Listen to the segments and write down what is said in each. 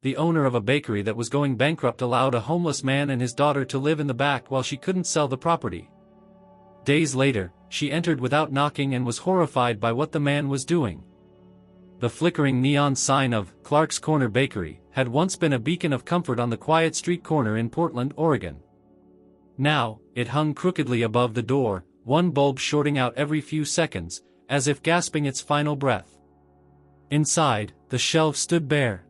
the owner of a bakery that was going bankrupt allowed a homeless man and his daughter to live in the back while she couldn't sell the property. Days later, she entered without knocking and was horrified by what the man was doing. The flickering neon sign of Clark's Corner Bakery had once been a beacon of comfort on the quiet street corner in Portland, Oregon. Now, it hung crookedly above the door, one bulb shorting out every few seconds, as if gasping its final breath. Inside, the shelves stood bare.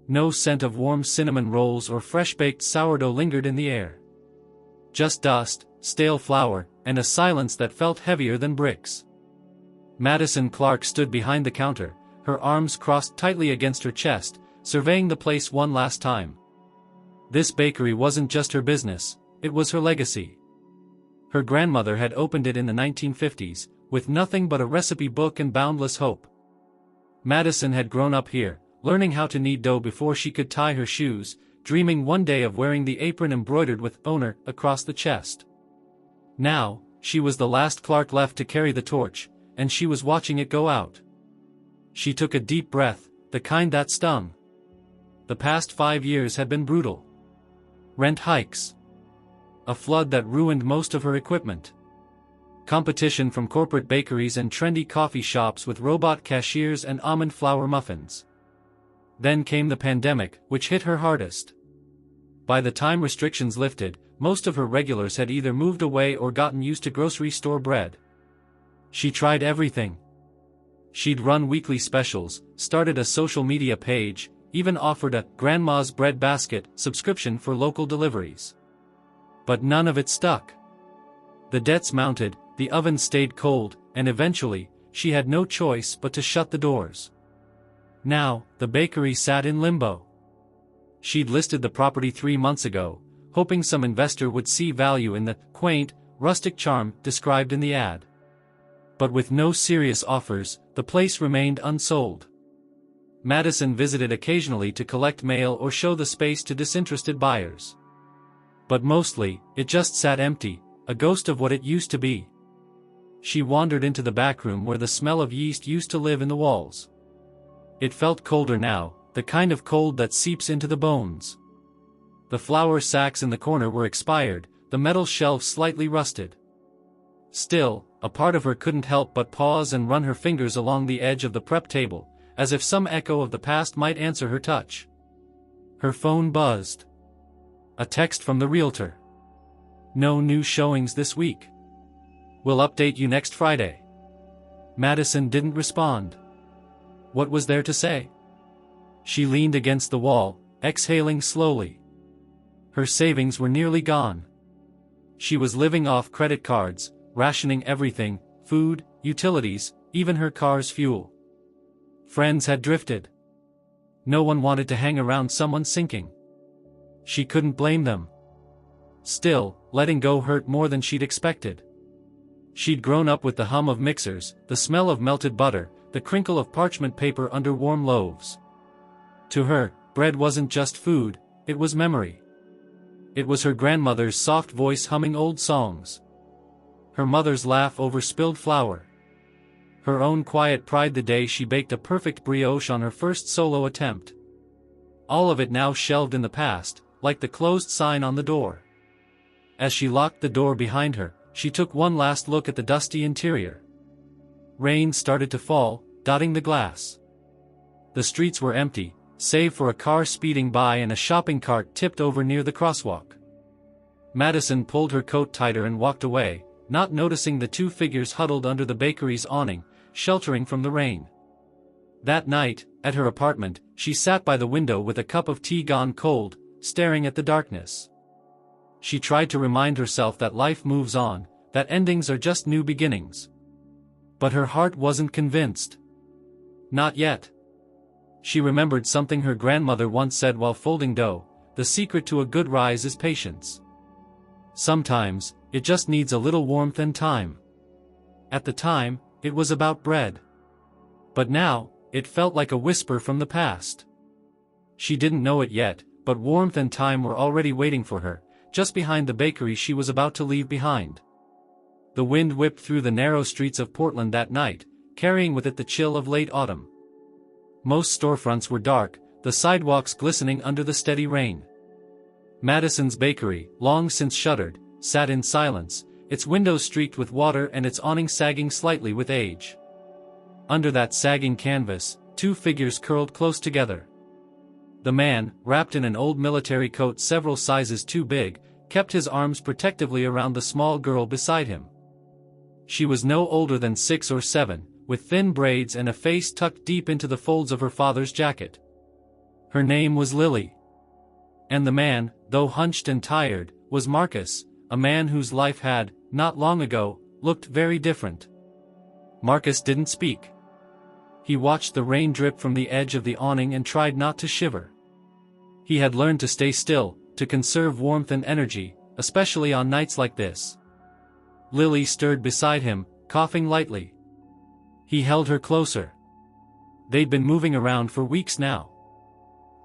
No scent of warm cinnamon rolls or fresh-baked sourdough lingered in the air. Just dust, stale flour, and a silence that felt heavier than bricks. Madison Clark stood behind the counter, her arms crossed tightly against her chest, surveying the place one last time. This bakery wasn't just her business, it was her legacy. Her grandmother had opened it in the 1950s, with nothing but a recipe book and boundless hope. Madison had grown up here, learning how to knead dough before she could tie her shoes, dreaming one day of wearing the apron embroidered with "Owner" across the chest. Now, she was the last Clark left to carry the torch, and she was watching it go out. She took a deep breath, the kind that stung. The past 5 years had been brutal. Rent hikes. A flood that ruined most of her equipment. Competition from corporate bakeries and trendy coffee shops with robot cashiers and almond flour muffins. Then came the pandemic, which hit her hardest. By the time restrictions lifted, most of her regulars had either moved away or gotten used to grocery store bread. She tried everything. She'd run weekly specials, started a social media page, even offered a "Grandma's Bread Basket" subscription for local deliveries. But none of it stuck. The debts mounted, the oven stayed cold, and eventually, she had no choice but to shut the doors. Now, the bakery sat in limbo. She'd listed the property 3 months ago, hoping some investor would see value in the quaint, rustic charm described in the ad. But with no serious offers, the place remained unsold. Madison visited occasionally to collect mail or show the space to disinterested buyers. But mostly, it just sat empty, a ghost of what it used to be. She wandered into the back room where the smell of yeast used to live in the walls. It felt colder now, the kind of cold that seeps into the bones. The flour sacks in the corner were expired, the metal shelves slightly rusted. Still, a part of her couldn't help but pause and run her fingers along the edge of the prep table, as if some echo of the past might answer her touch. Her phone buzzed. A text from the realtor. "No new showings this week. We'll update you next Friday." Madison didn't respond. What was there to say? She leaned against the wall, exhaling slowly. Her savings were nearly gone. She was living off credit cards, rationing everything: food, utilities, even her car's fuel. Friends had drifted. No one wanted to hang around someone sinking. She couldn't blame them. Still, letting go hurt more than she'd expected. She'd grown up with the hum of mixers, the smell of melted butter, the crinkle of parchment paper under warm loaves. To her, bread wasn't just food, it was memory. It was her grandmother's soft voice humming old songs. Her mother's laugh over spilled flour. Her own quiet pride the day she baked a perfect brioche on her first solo attempt. All of it now shelved in the past, like the closed sign on the door. As she locked the door behind her, she took one last look at the dusty interior. Rain started to fall, dotting the glass. The streets were empty, save for a car speeding by and a shopping cart tipped over near the crosswalk. Madison pulled her coat tighter and walked away, not noticing the two figures huddled under the bakery's awning, sheltering from the rain. That night, at her apartment, she sat by the window with a cup of tea gone cold, staring at the darkness. She tried to remind herself that life moves on, that endings are just new beginnings. But her heart wasn't convinced. Not yet. She remembered something her grandmother once said while folding dough: the secret to a good rise is patience. Sometimes, it just needs a little warmth and time. At the time, it was about bread. But now, it felt like a whisper from the past. She didn't know it yet, but warmth and time were already waiting for her, just behind the bakery she was about to leave behind. The wind whipped through the narrow streets of Portland that night, carrying with it the chill of late autumn. Most storefronts were dark, the sidewalks glistening under the steady rain. Madison's bakery, long since shuttered, sat in silence, its windows streaked with water and its awning sagging slightly with age. Under that sagging canvas, two figures curled close together. The man, wrapped in an old military coat several sizes too big, kept his arms protectively around the small girl beside him. She was no older than 6 or 7, with thin braids and a face tucked deep into the folds of her father's jacket. Her name was Lily. And the man, though hunched and tired, was Marcus, a man whose life had, not long ago, looked very different. Marcus didn't speak. He watched the rain drip from the edge of the awning and tried not to shiver. He had learned to stay still, to conserve warmth and energy, especially on nights like this. Lily stirred beside him, coughing lightly. He held her closer. They'd been moving around for weeks now.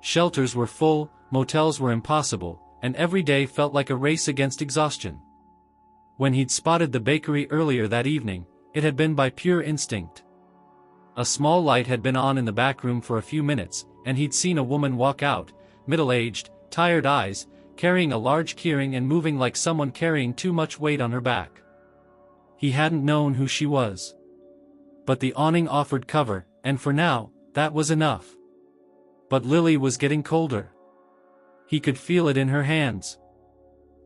Shelters were full, motels were impossible, and every day felt like a race against exhaustion. When he'd spotted the bakery earlier that evening, it had been by pure instinct. A small light had been on in the back room for a few minutes, and he'd seen a woman walk out, middle-aged, tired eyes, carrying a large keyring and moving like someone carrying too much weight on her back. He hadn't known who she was. But the awning offered cover, and for now, that was enough. But Lily was getting colder. He could feel it in her hands.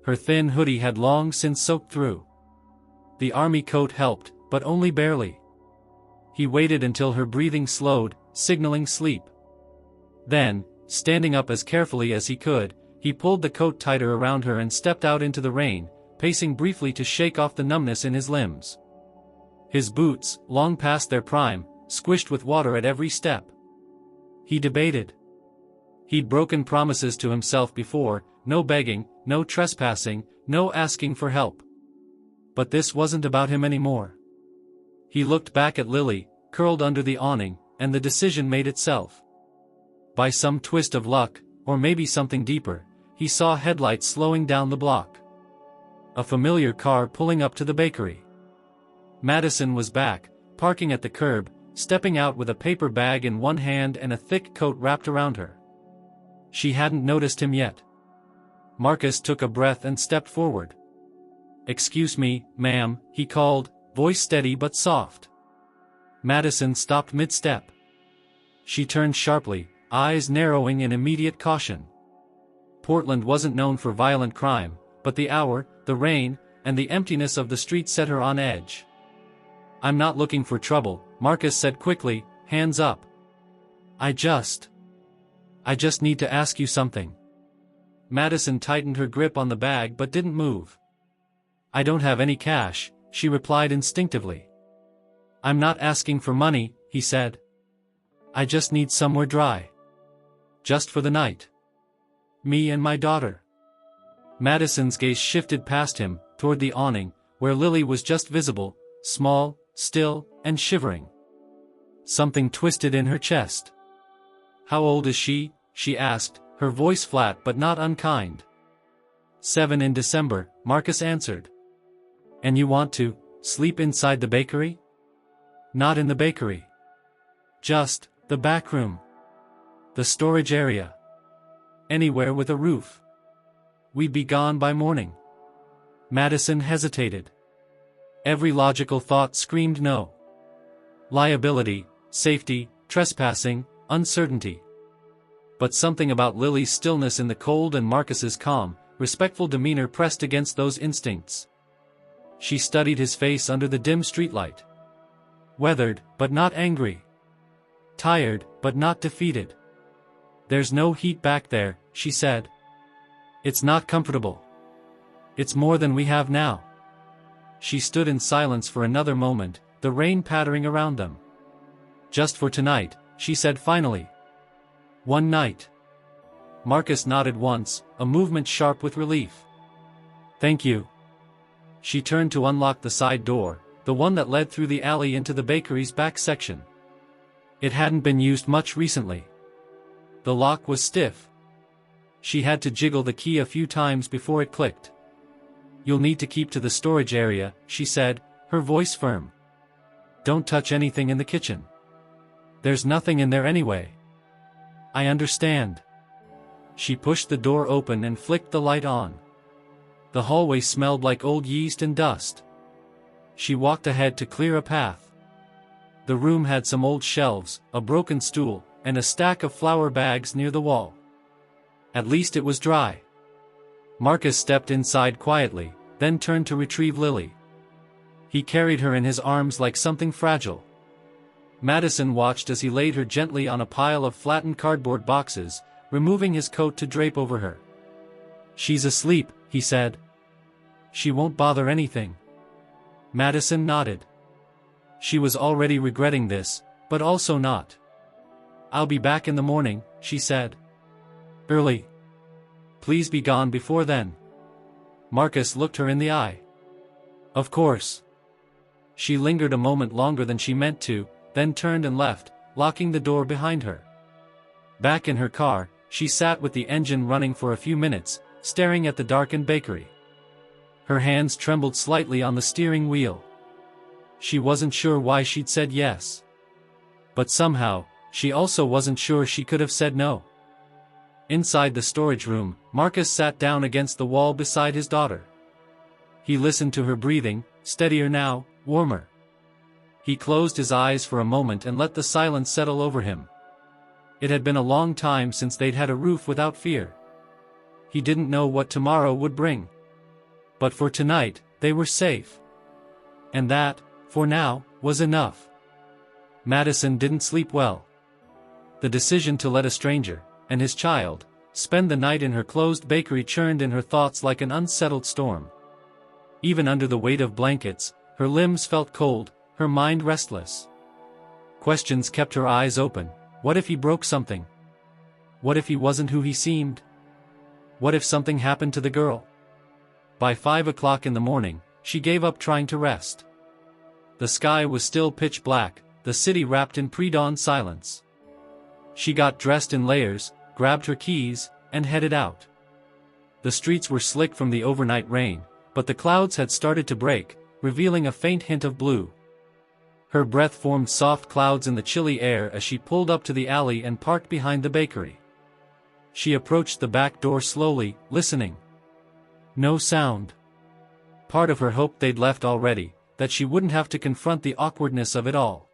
Her thin hoodie had long since soaked through. The army coat helped, but only barely. He waited until her breathing slowed, signaling sleep. Then, standing up as carefully as he could, he pulled the coat tighter around her and stepped out into the rain, pacing briefly to shake off the numbness in his limbs. His boots, long past their prime, squished with water at every step. He debated. He'd broken promises to himself before, no begging, no trespassing, no asking for help. But this wasn't about him anymore. He looked back at Lily, curled under the awning, and the decision made itself. By some twist of luck, or maybe something deeper, he saw headlights slowing down the block. A familiar car pulling up to the bakery. Madison was back, parking at the curb, stepping out with a paper bag in one hand and a thick coat wrapped around her. She hadn't noticed him yet. Marcus took a breath and stepped forward. "Excuse me, ma'am," he called, voice steady but soft. Madison stopped mid-step. She turned sharply, eyes narrowing in immediate caution. Portland wasn't known for violent crime, but the hour, the rain, and the emptiness of the street set her on edge. "I'm not looking for trouble," Marcus said quickly, hands up. I just need to ask you something." Madison tightened her grip on the bag but didn't move. "I don't have any cash," she replied instinctively. "I'm not asking for money," he said. "I just need somewhere dry. Just for the night. Me and my daughter." Madison's gaze shifted past him, toward the awning, where Lily was just visible, small, still, and shivering. Something twisted in her chest. "How old is she?" she asked, her voice flat but not unkind. 7 in December, Marcus answered. "And you want to sleep inside the bakery?" "Not in the bakery. Just the back room. The storage area. Anywhere with a roof. We'd be gone by morning." Madison hesitated. Every logical thought screamed no. Liability, safety, trespassing, uncertainty. But something about Lily's stillness in the cold and Marcus's calm, respectful demeanor pressed against those instincts. She studied his face under the dim streetlight. Weathered, but not angry. Tired, but not defeated. "There's no heat back there," she said. "It's not comfortable. It's more than we have now." She stood in silence for another moment, the rain pattering around them. "Just for tonight," she said finally. "One night." Marcus nodded once, a movement sharp with relief. "Thank you." She turned to unlock the side door, the one that led through the alley into the bakery's back section. It hadn't been used much recently. The lock was stiff. She had to jiggle the key a few times before it clicked. "You'll need to keep to the storage area," she said, her voice firm. "Don't touch anything in the kitchen. There's nothing in there anyway." I understand. She pushed the door open and flicked the light on. The hallway smelled like old yeast and dust. She walked ahead to clear a path. The room had some old shelves, a broken stool, and a stack of flour bags near the wall. At least it was dry. Marcus stepped inside quietly, then turned to retrieve Lily. He carried her in his arms like something fragile. Madison watched as he laid her gently on a pile of flattened cardboard boxes, removing his coat to drape over her. "She's asleep," he said. "She won't bother anything." Madison nodded. She was already regretting this, but also not. "I'll be back in the morning," she said. "Early. Please be gone before then." Marcus looked her in the eye. "Of course." She lingered a moment longer than she meant to, then turned and left, locking the door behind her. Back in her car, she sat with the engine running for a few minutes, staring at the darkened bakery. Her hands trembled slightly on the steering wheel. She wasn't sure why she'd said yes. But somehow, she also wasn't sure she could have said no. Inside the storage room, Marcus sat down against the wall beside his daughter. He listened to her breathing, steadier now, warmer. He closed his eyes for a moment and let the silence settle over him. It had been a long time since they'd had a roof without fear. He didn't know what tomorrow would bring. But for tonight, they were safe. And that, for now, was enough. Madison didn't sleep well. The decision to let a stranger, and his child, spend the night in her closed bakery churned in her thoughts like an unsettled storm. Even under the weight of blankets, her limbs felt cold, her mind restless. Questions kept her eyes open. What if he broke something? What if he wasn't who he seemed? What if something happened to the girl? By 5 o'clock in the morning, she gave up trying to rest. The sky was still pitch black, the city wrapped in pre-dawn silence. She got dressed in layers, grabbed her keys, and headed out. The streets were slick from the overnight rain, but the clouds had started to break, revealing a faint hint of blue. Her breath formed soft clouds in the chilly air as she pulled up to the alley and parked behind the bakery. She approached the back door slowly, listening. No sound. Part of her hoped they'd left already, that she wouldn't have to confront the awkwardness of it all.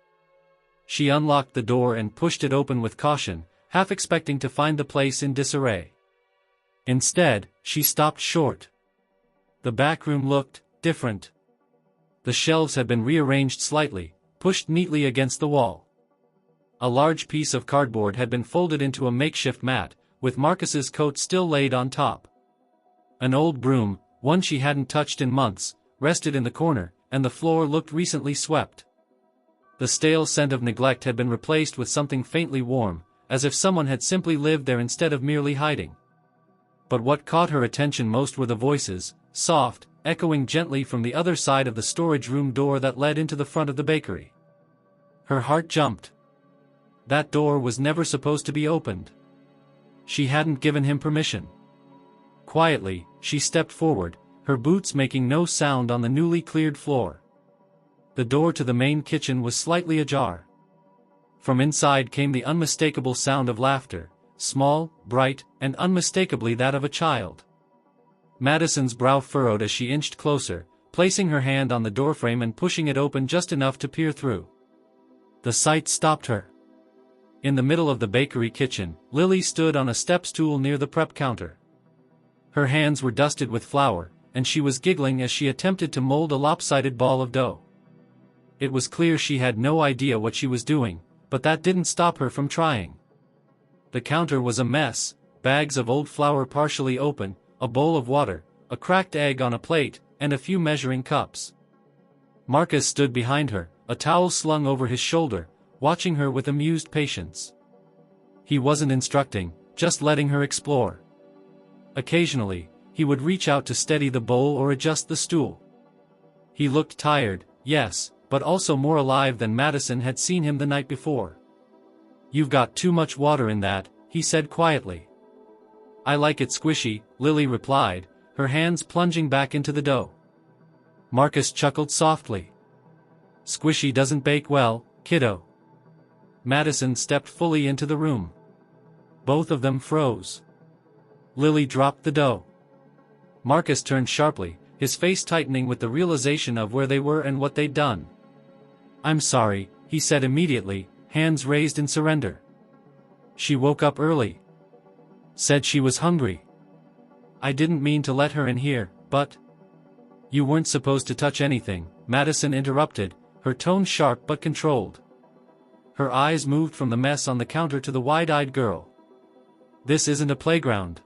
She unlocked the door and pushed it open with caution, half expecting to find the place in disarray. Instead, she stopped short. The back room looked different. The shelves had been rearranged slightly, pushed neatly against the wall. A large piece of cardboard had been folded into a makeshift mat, with Marcus's coat still laid on top. An old broom, one she hadn't touched in months, rested in the corner, and the floor looked recently swept. The stale scent of neglect had been replaced with something faintly warm, as if someone had simply lived there instead of merely hiding. But what caught her attention most were the voices, soft, echoing gently from the other side of the storage room door that led into the front of the bakery. Her heart jumped. That door was never supposed to be opened. She hadn't given him permission. Quietly, she stepped forward, her boots making no sound on the newly cleared floor. The door to the main kitchen was slightly ajar. From inside came the unmistakable sound of laughter, small, bright, and unmistakably that of a child. Madison's brow furrowed as she inched closer, placing her hand on the doorframe and pushing it open just enough to peer through. The sight stopped her. In the middle of the bakery kitchen, Lily stood on a step stool near the prep counter. Her hands were dusted with flour, and she was giggling as she attempted to mold a lopsided ball of dough. It was clear she had no idea what she was doing, but that didn't stop her from trying. The counter was a mess, bags of old flour partially open, a bowl of water, a cracked egg on a plate, and a few measuring cups. Marcus stood behind her, a towel slung over his shoulder, watching her with amused patience. He wasn't instructing, just letting her explore. Occasionally, he would reach out to steady the bowl or adjust the stool. He looked tired, yes, but also more alive than Madison had seen him the night before. "You've got too much water in that," he said quietly. "I like it squishy," Lily replied, her hands plunging back into the dough. Marcus chuckled softly. "Squishy doesn't bake well, kiddo." Madison stepped fully into the room. Both of them froze. Lily dropped the dough. Marcus turned sharply, his face tightening with the realization of where they were and what they'd done. "I'm sorry," he said immediately, hands raised in surrender. "She woke up early. Said she was hungry. I didn't mean to let her in here, but—" "You weren't supposed to touch anything," Madison interrupted, her tone sharp but controlled. Her eyes moved from the mess on the counter to the wide-eyed girl. "This isn't a playground."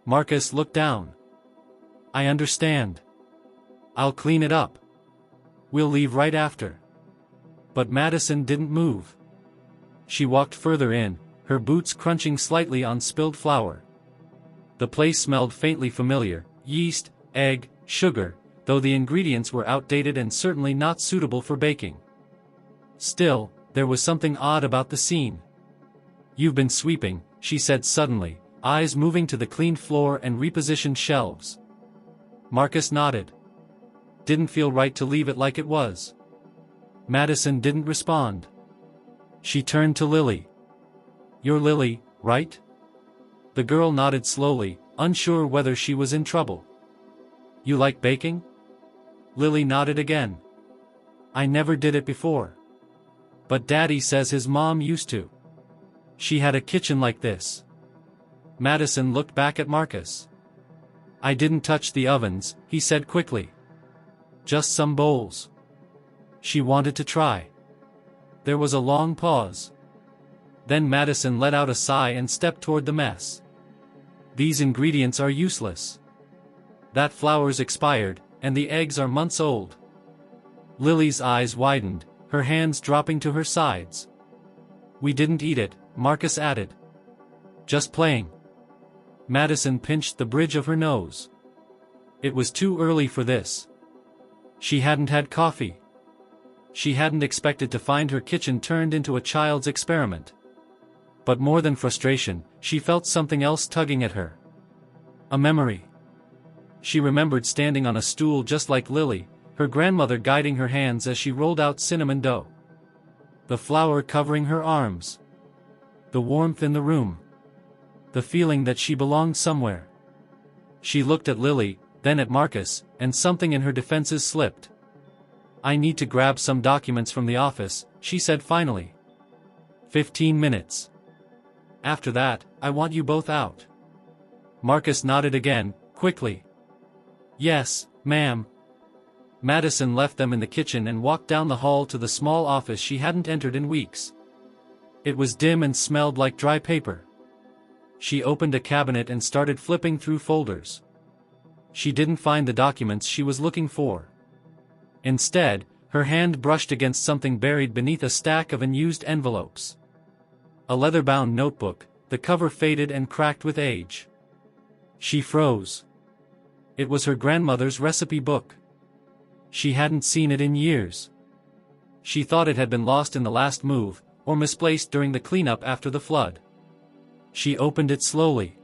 Marcus looked down. "I understand. I'll clean it up. We'll leave right after." But Madison didn't move. She walked further in, her boots crunching slightly on spilled flour. The place smelled faintly familiar: yeast, egg, sugar, though the ingredients were outdated and certainly not suitable for baking. Still, there was something odd about the scene. "You've been sweeping," she said suddenly, eyes moving to the cleaned floor and repositioned shelves. Marcus nodded. "Didn't feel right to leave it like it was." Madison didn't respond. She turned to Lily. "You're Lily, right?" The girl nodded slowly, unsure whether she was in trouble. "You like baking?" Lily nodded again. "I never did it before. But Daddy says his mom used to. She had a kitchen like this." Madison looked back at Marcus. "I didn't touch the ovens," he said quickly. "Just some bowls." She wanted to try. There was a long pause. Then Madison let out a sigh and stepped toward the mess. "These ingredients are useless. That flour's expired, and the eggs are months old." Lily's eyes widened, her hands dropping to her sides. "We didn't eat it," Marcus added. "Just playing." Madison pinched the bridge of her nose. It was too early for this. She hadn't had coffee. She hadn't expected to find her kitchen turned into a child's experiment. But more than frustration, she felt something else tugging at her. A memory. She remembered standing on a stool just like Lily, her grandmother guiding her hands as she rolled out cinnamon dough. The flour covering her arms. The warmth in the room. The feeling that she belonged somewhere. She looked at Lily, then at Marcus, and something in her defenses slipped. "I need to grab some documents from the office," she said finally. 15 minutes. After that, I want you both out." Marcus nodded again, quickly. "Yes, ma'am." Madison left them in the kitchen and walked down the hall to the small office she hadn't entered in weeks. It was dim and smelled like dry paper. She opened a cabinet and started flipping through folders. She didn't find the documents she was looking for. Instead, her hand brushed against something buried beneath a stack of unused envelopes. A leather-bound notebook, the cover faded and cracked with age. She froze. It was her grandmother's recipe book. She hadn't seen it in years. She thought it had been lost in the last move, or misplaced during the cleanup after the flood. She opened it slowly.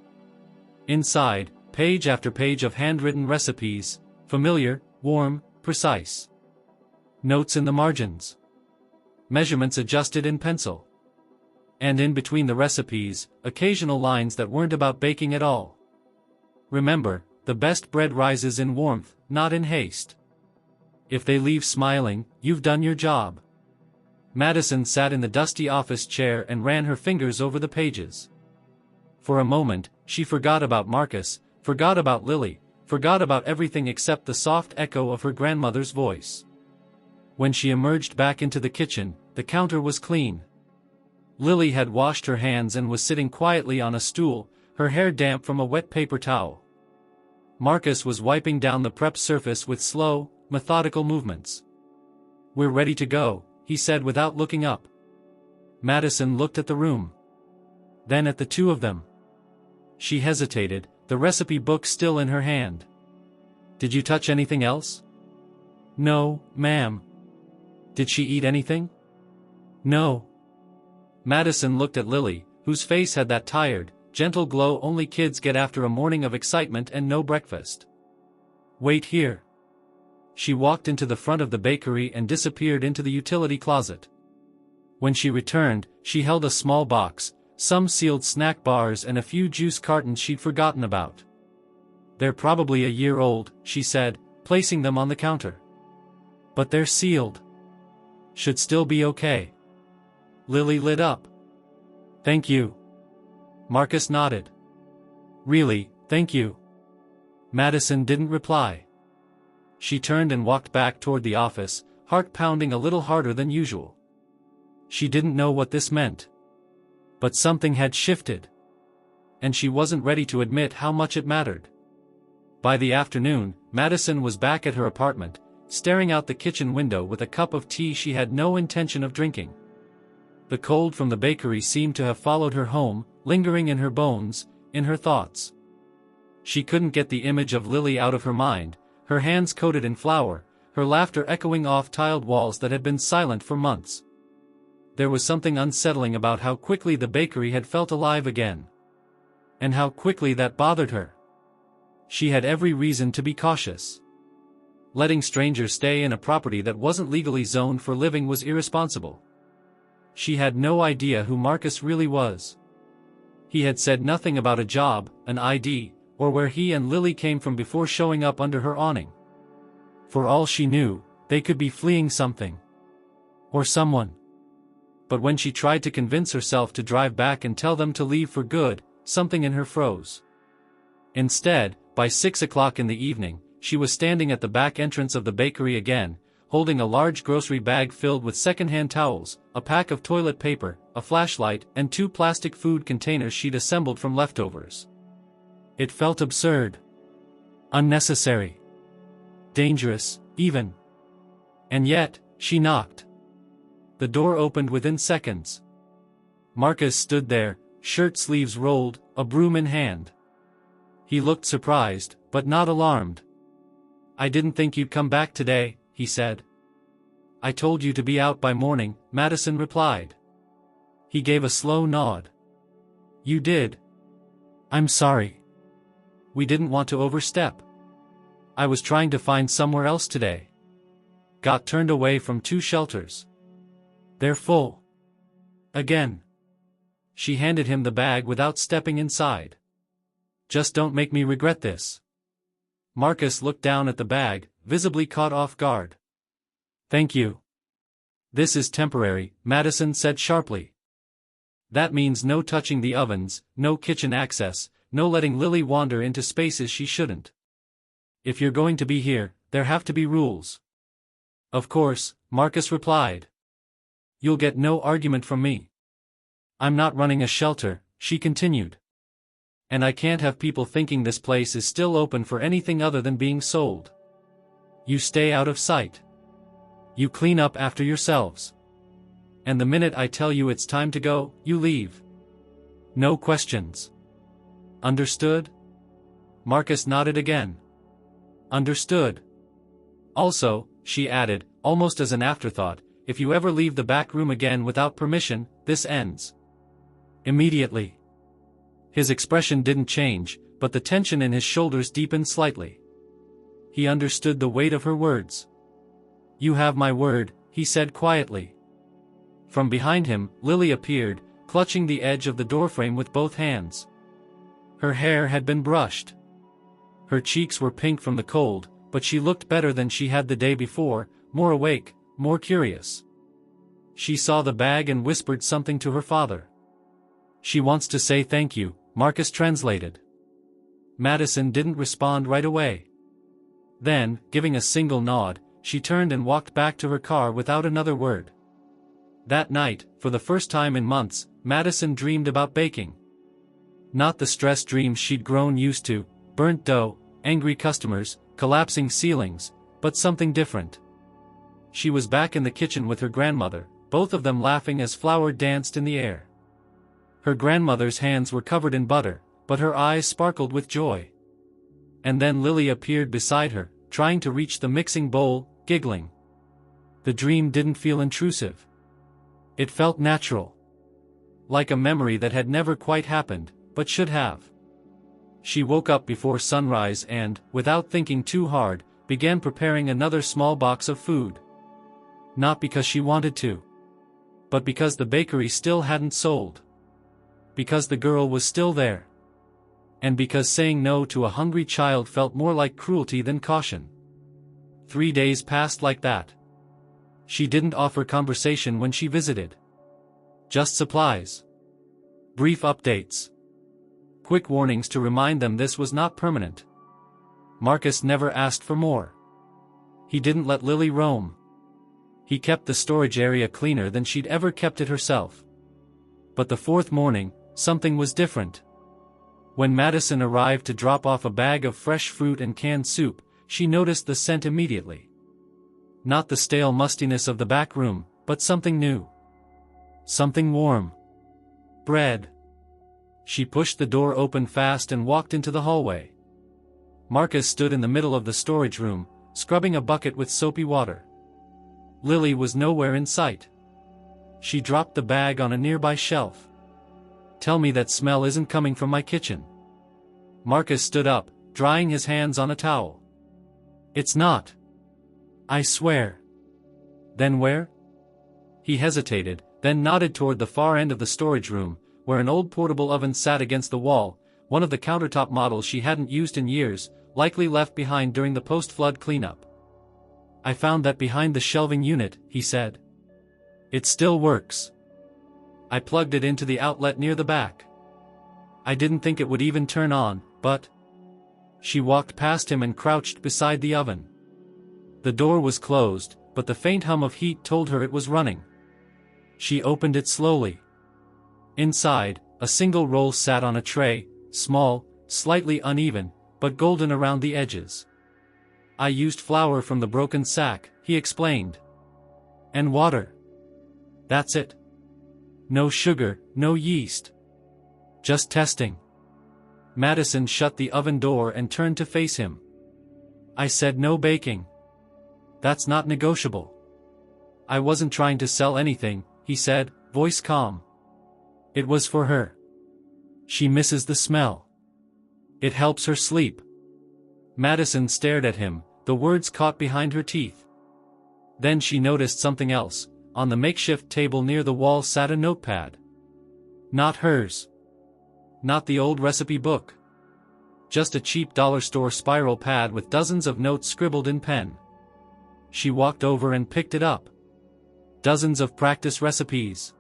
Inside, page after page of handwritten recipes, familiar, warm, precise. Notes in the margins. Measurements adjusted in pencil. And in between the recipes, occasional lines that weren't about baking at all. "Remember, the best bread rises in warmth, not in haste. If they leave smiling, you've done your job." Madison sat in the dusty office chair and ran her fingers over the pages. For a moment, she forgot about Marcus, forgot about Lily, forgot about everything except the soft echo of her grandmother's voice. When she emerged back into the kitchen, the counter was clean. Lily had washed her hands and was sitting quietly on a stool, her hair damp from a wet paper towel. Marcus was wiping down the prep surface with slow, methodical movements. "We're ready to go," he said without looking up. Madison looked at the room. Then at the two of them. She hesitated, the recipe book still in her hand. "Did you touch anything else?" "No, ma'am." "Did she eat anything?" "No." Madison looked at Lily, whose face had that tired, gentle glow only kids get after a morning of excitement and no breakfast. "Wait here." She walked into the front of the bakery and disappeared into the utility closet. When she returned, she held a small box, some sealed snack bars and a few juice cartons she'd forgotten about. "They're probably a year old," she said, placing them on the counter. "But they're sealed. Should still be okay." Lily lit up. "Thank you." Marcus nodded. "Really, thank you." Madison didn't reply. She turned and walked back toward the office, heart pounding a little harder than usual. She didn't know what this meant. But something had shifted. And she wasn't ready to admit how much it mattered. By the afternoon, Madison was back at her apartment, staring out the kitchen window with a cup of tea she had no intention of drinking. The cold from the bakery seemed to have followed her home, lingering in her bones, in her thoughts. She couldn't get the image of Lily out of her mind, her hands coated in flour, her laughter echoing off tiled walls that had been silent for months. There was something unsettling about how quickly the bakery had felt alive again. And how quickly that bothered her. She had every reason to be cautious. Letting strangers stay in a property that wasn't legally zoned for living was irresponsible. She had no idea who Marcus really was. He had said nothing about a job, an ID, or where he and Lily came from before showing up under her awning. For all she knew, they could be fleeing something. Or someone. But when she tried to convince herself to drive back and tell them to leave for good, something in her froze. Instead, by 6 o'clock in the evening, she was standing at the back entrance of the bakery again, holding a large grocery bag filled with second-hand towels, a pack of toilet paper, a flashlight, and 2 plastic food containers she'd assembled from leftovers. It felt absurd. Unnecessary. Dangerous, even. And yet, she knocked. The door opened within seconds. Marcus stood there, shirt sleeves rolled, a broom in hand. He looked surprised, but not alarmed. "I didn't think you'd come back today," he said. "I told you to be out by morning," Madison replied. He gave a slow nod. "You did. I'm sorry. We didn't want to overstep. I was trying to find somewhere else today. Got turned away from 2 shelters. They're full. Again." She handed him the bag without stepping inside. "Just don't make me regret this." Marcus looked down at the bag, visibly caught off guard. "Thank you. This is temporary," Madison said sharply. "That means no touching the ovens, no kitchen access, no letting Lily wander into spaces she shouldn't. If you're going to be here, there have to be rules." "Of course," Marcus replied. "You'll get no argument from me. I'm not running a shelter," she continued. "And I can't have people thinking this place is still open for anything other than being sold. You stay out of sight. You clean up after yourselves. And the minute I tell you it's time to go, you leave. No questions. Understood?" Marcus nodded again. "Understood. Also," she added, almost as an afterthought, "if you ever leave the back room again without permission, this ends. Immediately." His expression didn't change, but the tension in his shoulders deepened slightly. He understood the weight of her words. "You have my word," he said quietly. From behind him, Lily appeared, clutching the edge of the doorframe with both hands. Her hair had been brushed. Her cheeks were pink from the cold, but she looked better than she had the day before, more awake, more curious. She saw the bag and whispered something to her father. "She wants to say thank you," Marcus translated. Madison didn't respond right away. Then, giving a single nod, she turned and walked back to her car without another word. That night, for the first time in months, Madison dreamed about baking. Not the stress dreams she'd grown used to, burnt dough, angry customers, collapsing ceilings, but something different. She was back in the kitchen with her grandmother, both of them laughing as flour danced in the air. Her grandmother's hands were covered in butter, but her eyes sparkled with joy. And then Lily appeared beside her, trying to reach the mixing bowl, giggling. The dream didn't feel intrusive. It felt natural. Like a memory that had never quite happened, but should have. She woke up before sunrise and, without thinking too hard, began preparing another small box of food. Not because she wanted to. But because the bakery still hadn't sold. Because the girl was still there. And because saying no to a hungry child felt more like cruelty than caution. 3 days passed like that. She didn't offer conversation when she visited. Just supplies. Brief updates. Quick warnings to remind them this was not permanent. Marcus never asked for more. He didn't let Lily roam. He kept the storage area cleaner than she'd ever kept it herself. But the fourth morning, something was different. When Madison arrived to drop off a bag of fresh fruit and canned soup, she noticed the scent immediately. Not the stale mustiness of the back room, but something new. Something warm. Bread. She pushed the door open fast and walked into the hallway. Marcus stood in the middle of the storage room, scrubbing a bucket with soapy water. Lily was nowhere in sight. She dropped the bag on a nearby shelf. Tell me that smell isn't coming from my kitchen. Marcus stood up, drying his hands on a towel. It's not. I swear. Then where? He hesitated, then nodded toward the far end of the storage room, where an old portable oven sat against the wall, one of the countertop models she hadn't used in years, likely left behind during the post-flood cleanup. I found that behind the shelving unit, he said. It still works. I plugged it into the outlet near the back. I didn't think it would even turn on, but... She walked past him and crouched beside the oven. The door was closed, but the faint hum of heat told her it was running. She opened it slowly. Inside, a single roll sat on a tray, small, slightly uneven, but golden around the edges. I used flour from the broken sack, he explained. And water. That's it. No sugar, no yeast. Just testing. Madison shut the oven door and turned to face him. I said no baking. That's not negotiable. I wasn't trying to sell anything, he said, voice calm. It was for her. She misses the smell. It helps her sleep. Madison stared at him, the words caught behind her teeth. Then she noticed something else. On the makeshift table near the wall sat a notepad. Not hers. Not the old recipe book. Just a cheap dollar store spiral pad with dozens of notes scribbled in pen. She walked over and picked it up. Dozens of practice recipes.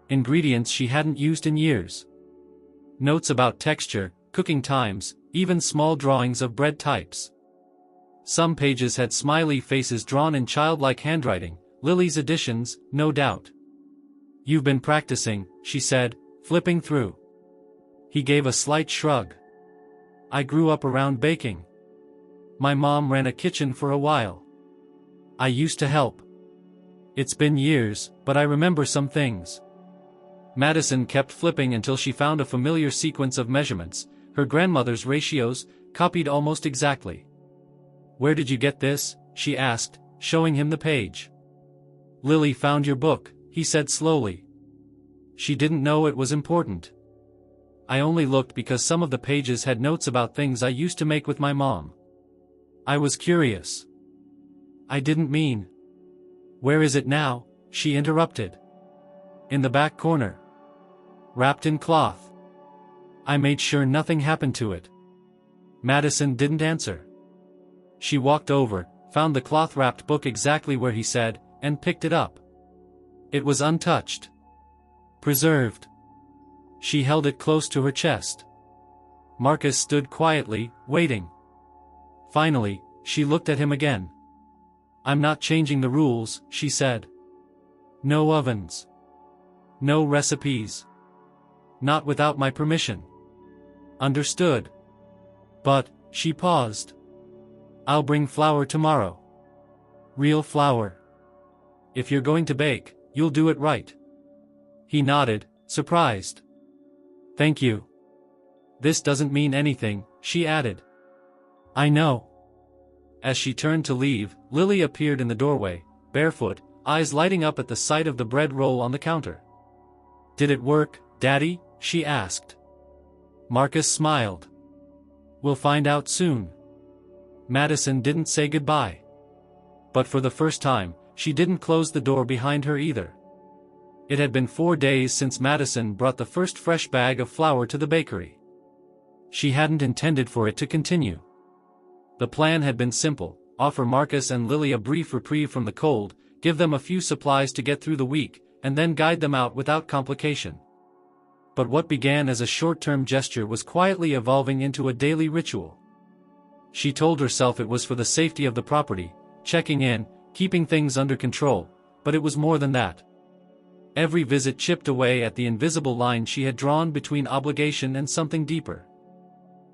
Ingredients she hadn't used in years. Notes about texture, cooking times, even small drawings of bread types. Some pages had smiley faces drawn in childlike handwriting, Lily's additions, no doubt. You've been practicing, she said, flipping through. He gave a slight shrug. I grew up around baking. My mom ran a kitchen for a while. I used to help. It's been years, but I remember some things. Madison kept flipping until she found a familiar sequence of measurements, her grandmother's ratios, copied almost exactly. Where did you get this? She asked, showing him the page. Lily found your book, he said slowly. She didn't know it was important. I only looked because some of the pages had notes about things I used to make with my mom. I was curious. I didn't mean. Where is it now? She interrupted. In the back corner. Wrapped in cloth. I made sure nothing happened to it. Madison didn't answer. She walked over, found the cloth-wrapped book exactly where he said, and picked it up. It was untouched. Preserved. She held it close to her chest. Marcus stood quietly, waiting. Finally, she looked at him again. I'm not changing the rules, she said. No ovens. No recipes. Not without my permission. Understood. But, she paused. I'll bring flour tomorrow. Real flour. If you're going to bake, you'll do it right. He nodded, surprised. Thank you. This doesn't mean anything, she added. I know. As she turned to leave, Lily appeared in the doorway, barefoot, eyes lighting up at the sight of the bread roll on the counter. Did it work, Daddy? She asked. Marcus smiled. We'll find out soon. Madison didn't say goodbye. But for the first time, she didn't close the door behind her either. It had been 4 days since Madison brought the first fresh bag of flour to the bakery. She hadn't intended for it to continue. The plan had been simple: offer Marcus and Lily a brief reprieve from the cold, give them a few supplies to get through the week, and then guide them out without complication. But what began as a short-term gesture was quietly evolving into a daily ritual. She told herself it was for the safety of the property, checking in, keeping things under control, but it was more than that. Every visit chipped away at the invisible line she had drawn between obligation and something deeper.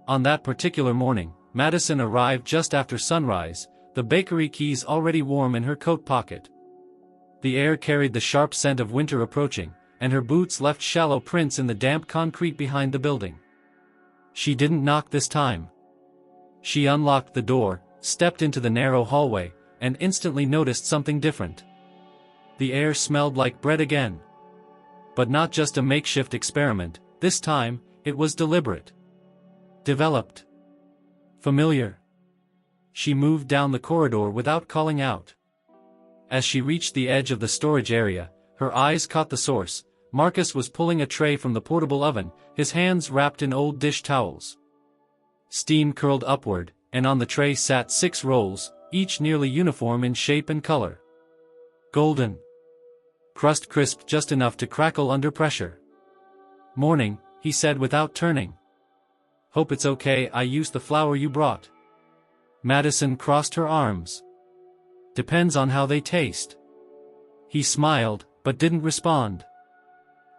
On that particular morning, Madison arrived just after sunrise, the bakery keys already warm in her coat pocket. The air carried the sharp scent of winter approaching, and her boots left shallow prints in the damp concrete behind the building. She didn't knock this time. She unlocked the door, stepped into the narrow hallway, and instantly noticed something different. The air smelled like bread again. But not just a makeshift experiment, this time, it was deliberate. Developed. Familiar. She moved down the corridor without calling out. As she reached the edge of the storage area, her eyes caught the source. Marcus was pulling a tray from the portable oven, his hands wrapped in old dish towels. Steam curled upward, and on the tray sat 6 rolls, each nearly uniform in shape and color. Golden. Crust crisp just enough to crackle under pressure. "Morning," he said without turning. "Hope it's okay I used the flour you brought." Madison crossed her arms. "Depends on how they taste." He smiled, but didn't respond.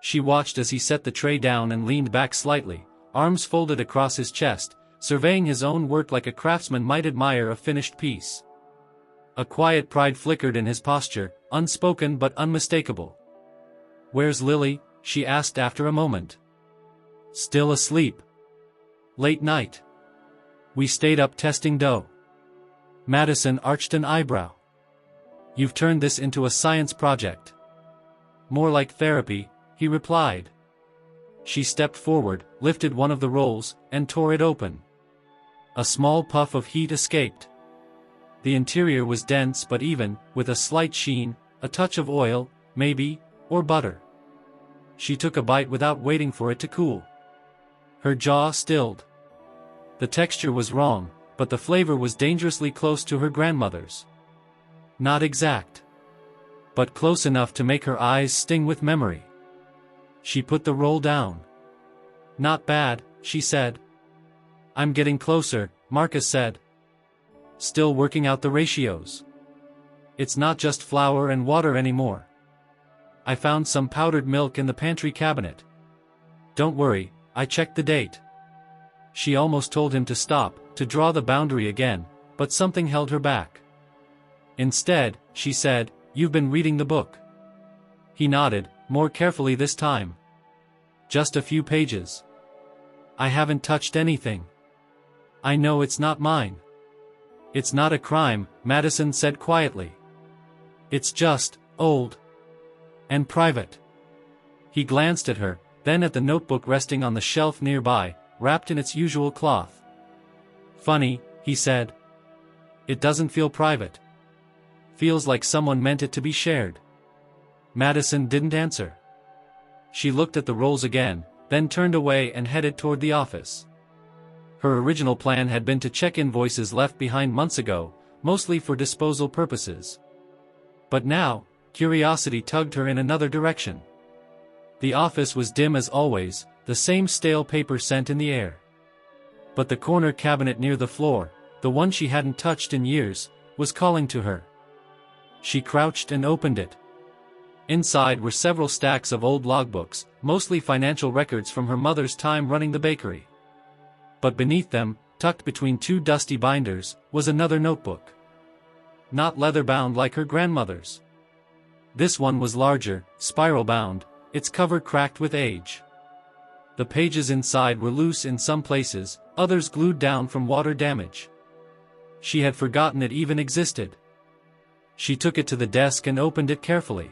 She watched as he set the tray down and leaned back slightly, arms folded across his chest, surveying his own work like a craftsman might admire a finished piece. A quiet pride flickered in his posture, unspoken but unmistakable. "Where's Lily?" she asked after a moment. "Still asleep. Late night. We stayed up testing dough." Madison arched an eyebrow. "You've turned this into a science project." "More like therapy," he replied. She stepped forward, lifted one of the rolls, and tore it open. A small puff of heat escaped. The interior was dense but even, with a slight sheen, a touch of oil, maybe, or butter. She took a bite without waiting for it to cool. Her jaw stilled. The texture was wrong, but the flavor was dangerously close to her grandmother's. Not exact, but close enough to make her eyes sting with memory. She put the roll down. "Not bad," she said. "I'm getting closer," Marcus said. "Still working out the ratios. It's not just flour and water anymore. I found some powdered milk in the pantry cabinet. Don't worry, I checked the date." She almost told him to stop, to draw the boundary again, but something held her back. Instead, she said, "You've been reading the book." He nodded, more carefully this time. "Just a few pages. I haven't touched anything. I know it's not mine." "It's not a crime," Madison said quietly. "It's just, old. And private." He glanced at her, then at the notebook resting on the shelf nearby, wrapped in its usual cloth. "Funny," he said. "It doesn't feel private. Feels like someone meant it to be shared." Madison didn't answer. She looked at the rolls again, then turned away and headed toward the office. Her original plan had been to check invoices left behind months ago, mostly for disposal purposes. But now, curiosity tugged her in another direction. The office was dim as always, the same stale paper scent in the air. But the corner cabinet near the floor, the one she hadn't touched in years, was calling to her. She crouched and opened it. Inside were several stacks of old logbooks, mostly financial records from her mother's time running the bakery. But beneath them, tucked between 2 dusty binders, was another notebook. Not leather-bound like her grandmother's. This one was larger, spiral-bound, its cover cracked with age. The pages inside were loose in some places, others glued down from water damage. She had forgotten it even existed. She took it to the desk and opened it carefully.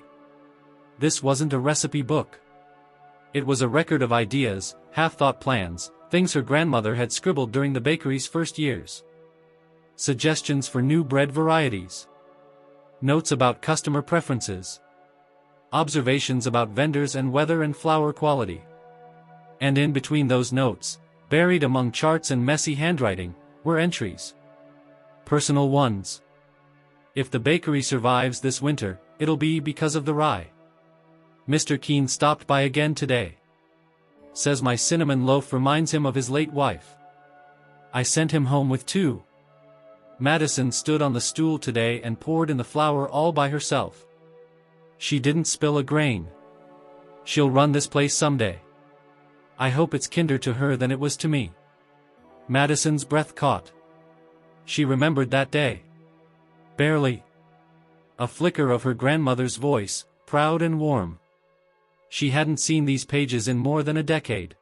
This wasn't a recipe book. It was a record of ideas, half-thought plans, things her grandmother had scribbled during the bakery's first years. Suggestions for new bread varieties. Notes about customer preferences. observations about vendors and weather and flour quality. And in between those notes, buried among charts and messy handwriting, were entries. Personal ones. If the bakery survives this winter, it'll be because of the rye. Mr. Keene stopped by again today. Says my cinnamon loaf reminds him of his late wife. I sent him home with 2. Madison stood on the stool today and poured in the flour all by herself. She didn't spill a grain. She'll run this place someday. I hope it's kinder to her than it was to me. Madison's breath caught. She remembered that day. Barely. A flicker of her grandmother's voice, proud and warm. She hadn't seen these pages in more than a decade.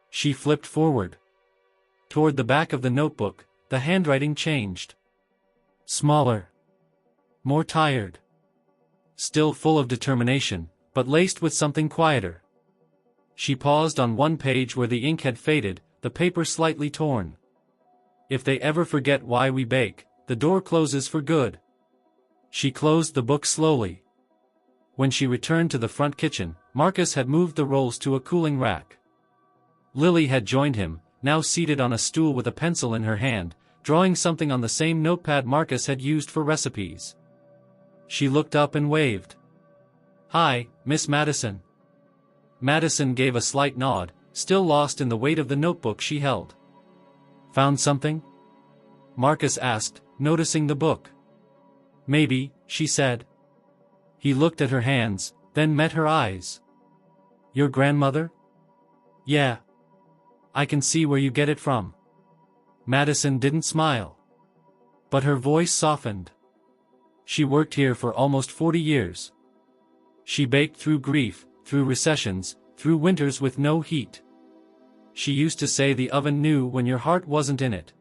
She flipped forward. Toward the back of the notebook, the handwriting changed. Smaller. More tired. Still full of determination, but laced with something quieter. She paused on one page where the ink had faded, the paper slightly torn. If they ever forget why we bake, the door closes for good. She closed the book slowly. When she returned to the front kitchen, Marcus had moved the rolls to a cooling rack. Lily had joined him, now seated on a stool with a pencil in her hand, drawing something on the same notepad Marcus had used for recipes. She looked up and waved. "Hi, Miss Madison." Madison gave a slight nod, still lost in the weight of the notebook she held. "Found something?" Marcus asked, noticing the book. "Maybe," she said. He looked at her hands, then met her eyes. "Your grandmother?" "Yeah. I can see where you get it from." Madison didn't smile. But her voice softened. She worked here for almost 40 years. She baked through grief, through recessions, through winters with no heat. She used to say the oven knew when your heart wasn't in it.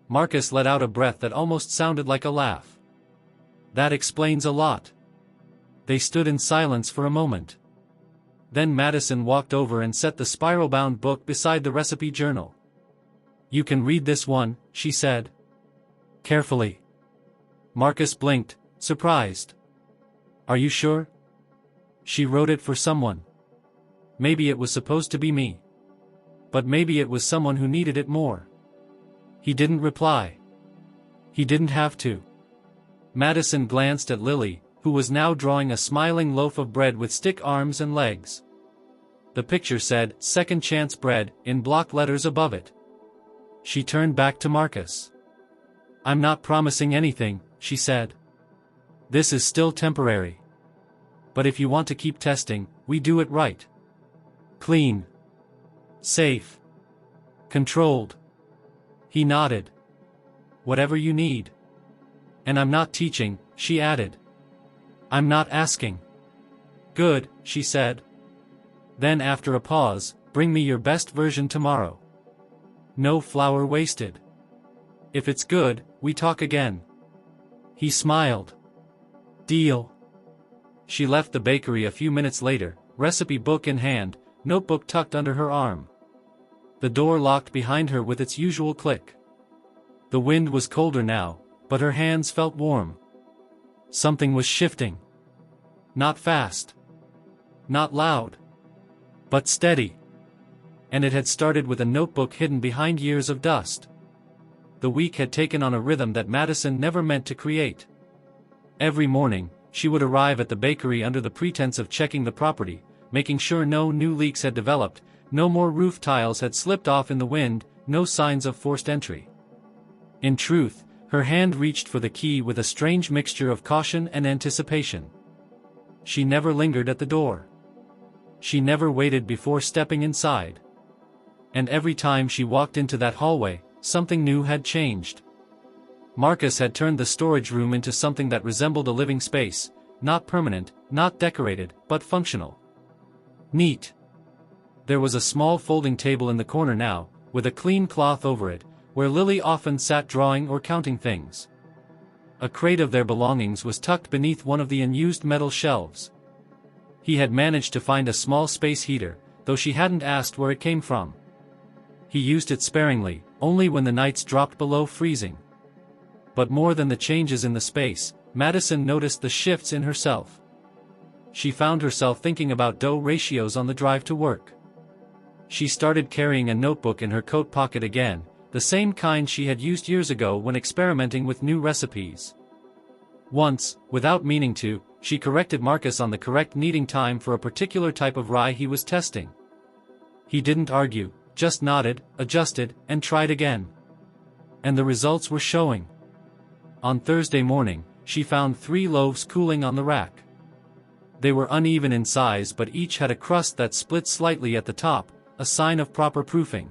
Marcus let out a breath that almost sounded like a laugh. "That explains a lot." They stood in silence for a moment. Then Madison walked over and set the spiral-bound book beside the recipe journal. "You can read this one," she said. "Carefully." Marcus blinked, surprised. "Are you sure?" "She wrote it for someone. Maybe it was supposed to be me. But maybe it was someone who needed it more." He didn't reply. He didn't have to. Madison glanced at Lily, who was now drawing a smiling loaf of bread with stick arms and legs. The picture said, "Second Chance Bread," in block letters above it. She turned back to Marcus. "I'm not promising anything," she said. "This is still temporary. But if you want to keep testing, we do it right. Clean. Safe. Controlled." He nodded. "Whatever you need." "And I'm not teaching," she added. "I'm not asking." "Good," she said. Then after a pause, "Bring me your best version tomorrow. No flour wasted. If it's good, we talk again." He smiled. "Deal." She left the bakery a few minutes later, recipe book in hand, notebook tucked under her arm. The door locked behind her with its usual click. The wind was colder now, but her hands felt warm. Something was shifting. Not fast. Not loud. But steady. And it had started with a notebook hidden behind years of dust. The week had taken on a rhythm that Madison never meant to create. Every morning, she would arrive at the bakery under the pretense of checking the property, making sure no new leaks had developed, no more roof tiles had slipped off in the wind, no signs of forced entry. In truth, her hand reached for the key with a strange mixture of caution and anticipation. She never lingered at the door. She never waited before stepping inside. And every time she walked into that hallway, something new had changed. Marcus had turned the storage room into something that resembled a living space, not permanent, not decorated, but functional. Neat. There was a small folding table in the corner now, with a clean cloth over it, where Lily often sat drawing or counting things. A crate of their belongings was tucked beneath one of the unused metal shelves. He had managed to find a small space heater, though she hadn't asked where it came from. He used it sparingly, only when the nights dropped below freezing. But more than the changes in the space, Madison noticed the shifts in herself. she found herself thinking about dough ratios on the drive to work. She started carrying a notebook in her coat pocket again, the same kind she had used years ago when experimenting with new recipes. Once, without meaning to, she corrected Marcus on the correct kneading time for a particular type of rye he was testing. He didn't argue, just nodded, adjusted, and tried again. And the results were showing. On Thursday morning, she found 3 loaves cooling on the rack. They were uneven in size but each had a crust that split slightly at the top, a sign of proper proofing.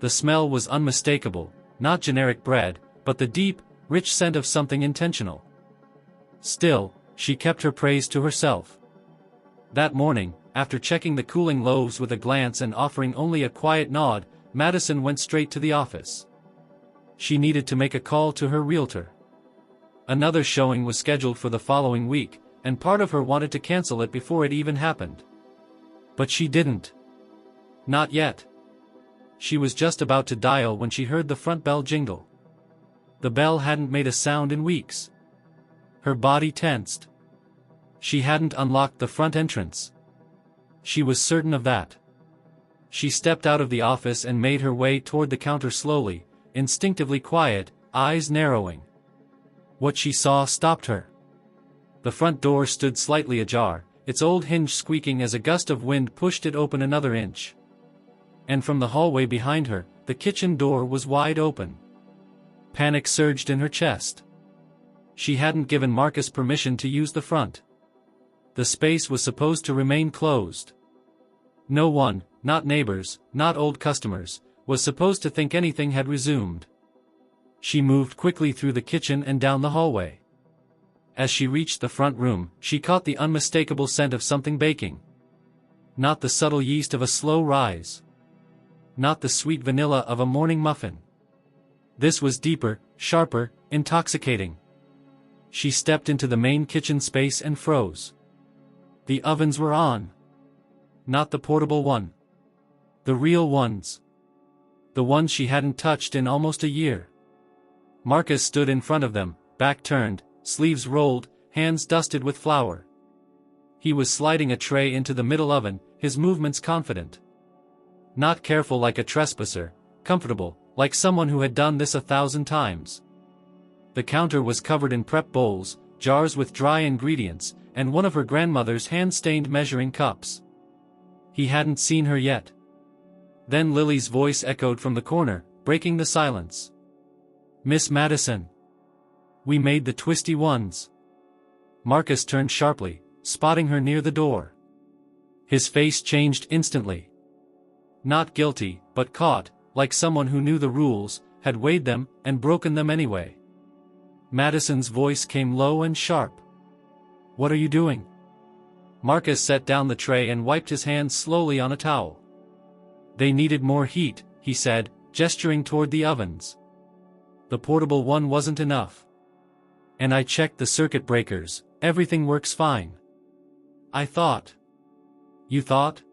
The smell was unmistakable, not generic bread, but the deep, rich scent of something intentional. Still, she kept her praise to herself. That morning, after checking the cooling loaves with a glance and offering only a quiet nod, Madison went straight to the office. She needed to make a call to her realtor. Another showing was scheduled for the following week, and part of her wanted to cancel it before it even happened. But she didn't. Not yet. She was just about to dial when she heard the front bell jingle. The bell hadn't made a sound in weeks. Her body tensed. She hadn't unlocked the front entrance. She was certain of that. She stepped out of the office and made her way toward the counter slowly, instinctively quiet, eyes narrowing. What she saw stopped her. The front door stood slightly ajar, its old hinge squeaking as a gust of wind pushed it open another inch. And from the hallway behind her, the kitchen door was wide open. Panic surged in her chest. She hadn't given Marcus permission to use the front. The space was supposed to remain closed. No one, not neighbors, not old customers, was supposed to think anything had resumed. She moved quickly through the kitchen and down the hallway. As she reached the front room, she caught the unmistakable scent of something baking. Not the subtle yeast of a slow rise. Not the sweet vanilla of a morning muffin. This was deeper, sharper, intoxicating. She stepped into the main kitchen space and froze. The ovens were on. Not the portable one. The real ones. The ones she hadn't touched in almost a year. Marcus stood in front of them, back turned, sleeves rolled, hands dusted with flour. He was sliding a tray into the middle oven, his movements confident. Not careful like a trespasser, comfortable, like someone who had done this 1,000 times. The counter was covered in prep bowls, jars with dry ingredients, and one of her grandmother's hand-stained measuring cups. He hadn't seen her yet. Then Lily's voice echoed from the corner, breaking the silence. "Miss Madison. We made the twisty ones." Marcus turned sharply, spotting her near the door. His face changed instantly. Not guilty, but caught, like someone who knew the rules, had weighed them, and broken them anyway. Madison's voice came low and sharp. "What are you doing?" Marcus set down the tray and wiped his hands slowly on a towel. "They needed more heat," he said, gesturing toward the ovens. "The portable one wasn't enough. And I checked the circuit breakers, everything works fine. I thought." "You thought?"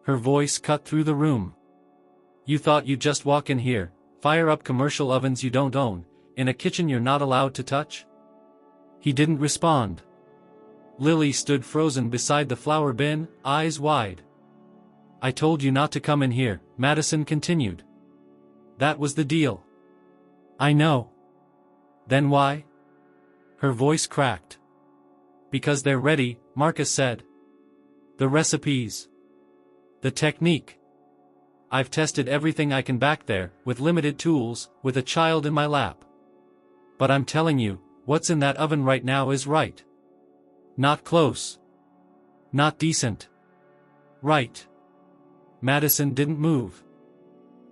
Her voice cut through the room. "You thought you'd just walk in here, fire up commercial ovens you don't own, in a kitchen you're not allowed to touch?" He didn't respond. Lily stood frozen beside the flour bin, eyes wide. "I told you not to come in here," Madison continued. "That was the deal." "I know." "Then why?" Her voice cracked. "Because they're ready," Marcus said. "The recipes. The technique. I've tested everything I can back there, with limited tools, with a child in my lap. But I'm telling you, what's in that oven right now is right. Not close. Not decent. Right." Madison didn't move.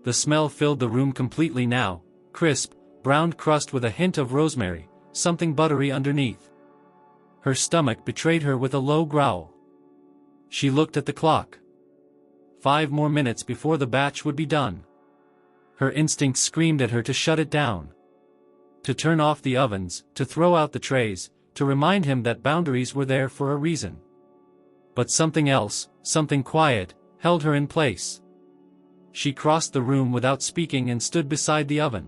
The smell filled the room completely now, crisp, browned crust with a hint of rosemary, something buttery underneath. Her stomach betrayed her with a low growl. She looked at the clock. 5 more minutes before the batch would be done. Her instincts screamed at her to shut it down. To turn off the ovens, to throw out the trays, to remind him that boundaries were there for a reason. But something else, something quiet, held her in place. She crossed the room without speaking and stood beside the oven.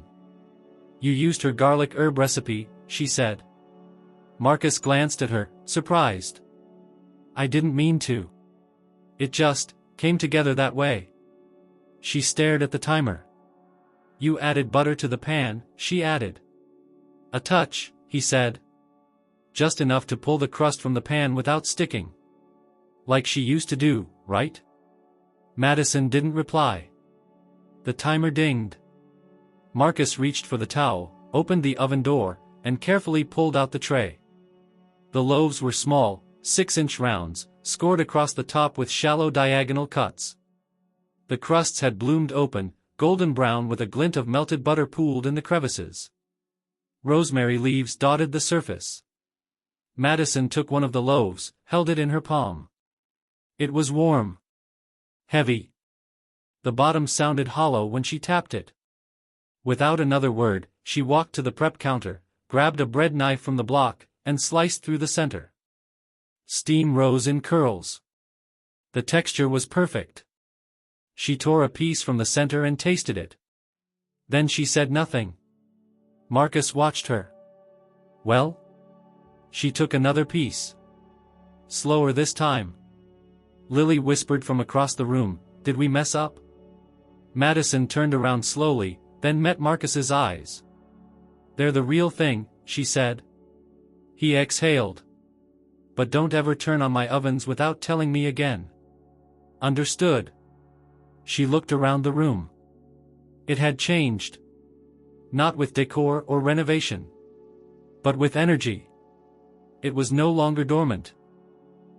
"You used her garlic herb recipe," she said. Marcus glanced at her, surprised. I didn't mean to. It just came together that way. She stared at the timer. You added butter to the pan, she added. A touch, he said. Just enough to pull the crust from the pan without sticking. Like she used to do, right? Madison didn't reply. The timer dinged. Marcus reached for the towel, opened the oven door, and carefully pulled out the tray. The loaves were small, 6-inch rounds, scored across the top with shallow diagonal cuts. The crusts had bloomed open, golden brown with a glint of melted butter pooled in the crevices. Rosemary leaves dotted the surface. Madison took one of the loaves, held it in her palm. It was warm. Heavy. The bottom sounded hollow when she tapped it. Without another word, she walked to the prep counter, grabbed a bread knife from the block, and sliced through the center. Steam rose in curls. The texture was perfect. She tore a piece from the center and tasted it. Then she said nothing. Marcus watched her. Well? She took another piece. Slower this time. Lily whispered from across the room, did we mess up? Madison turned around slowly, then met Marcus's eyes. They're the real thing, she said. He exhaled. But don't ever turn on my ovens without telling me again. Understood. She looked around the room. It had changed. Not with decor or renovation. But with energy. It was no longer dormant.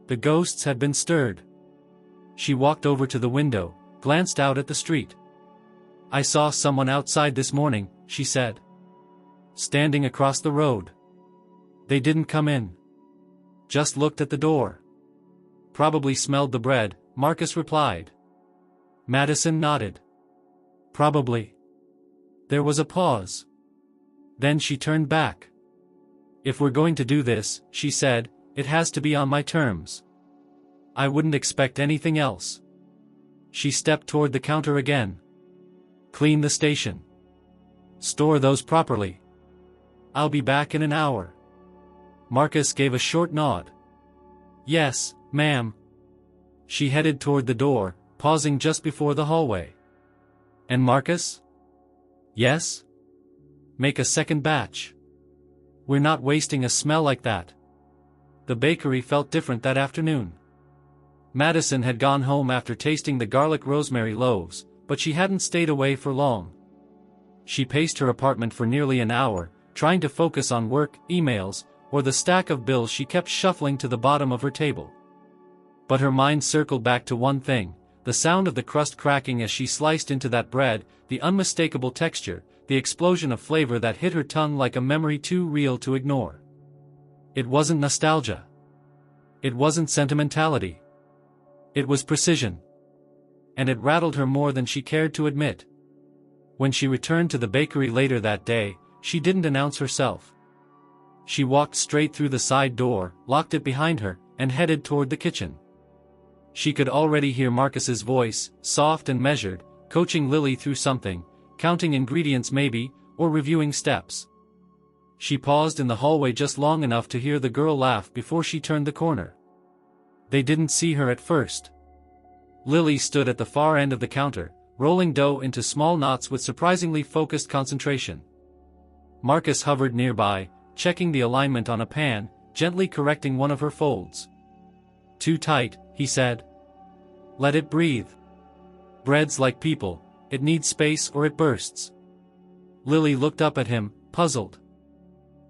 The ghosts had been stirred. She walked over to the window, glanced out at the street. I saw someone outside this morning, she said. Standing across the road. They didn't come in. Just looked at the door. Probably smelled the bread, Marcus replied. Madison nodded. Probably. There was a pause. Then she turned back. If we're going to do this, she said, it has to be on my terms. I wouldn't expect anything else. She stepped toward the counter again. Clean the station. Store those properly. I'll be back in an hour. Marcus gave a short nod. Yes, ma'am. She headed toward the door, pausing just before the hallway. And Marcus? Yes? Make a second batch. We're not wasting a smell like that. The bakery felt different that afternoon. Madison had gone home after tasting the garlic rosemary loaves, but she hadn't stayed away for long. She paced her apartment for nearly an hour, trying to focus on work, emails, or the stack of bills she kept shuffling to the bottom of her table. But her mind circled back to one thing, the sound of the crust cracking as she sliced into that bread, the unmistakable texture, the explosion of flavor that hit her tongue like a memory too real to ignore. It wasn't nostalgia. It wasn't sentimentality. It was precision. And it rattled her more than she cared to admit. When she returned to the bakery later that day, she didn't announce herself. She walked straight through the side door, locked it behind her, and headed toward the kitchen. She could already hear Marcus's voice, soft and measured, coaching Lily through something, counting ingredients maybe, or reviewing steps. She paused in the hallway just long enough to hear the girl laugh before she turned the corner. They didn't see her at first. Lily stood at the far end of the counter, rolling dough into small knots with surprisingly focused concentration. Marcus hovered nearby, checking the alignment on a pan, gently correcting one of her folds. Too tight, he said. Let it breathe. Bread's like people, it needs space or it bursts. Lily looked up at him, puzzled.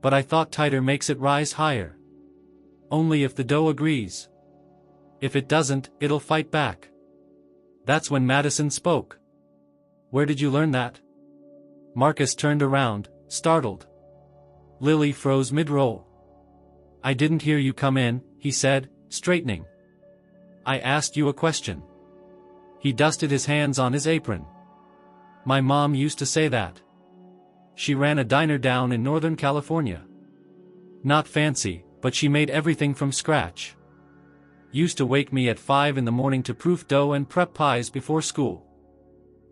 But I thought tighter makes it rise higher. Only if the dough agrees. If it doesn't, it'll fight back. That's when Madison spoke. Where did you learn that? Marcus turned around, startled. Lily froze mid-roll. I didn't hear you come in, he said, straightening. I asked you a question. He dusted his hands on his apron. My mom used to say that. She ran a diner down in Northern California. Not fancy, but she made everything from scratch. Used to wake me at 5 in the morning to proof dough and prep pies before school.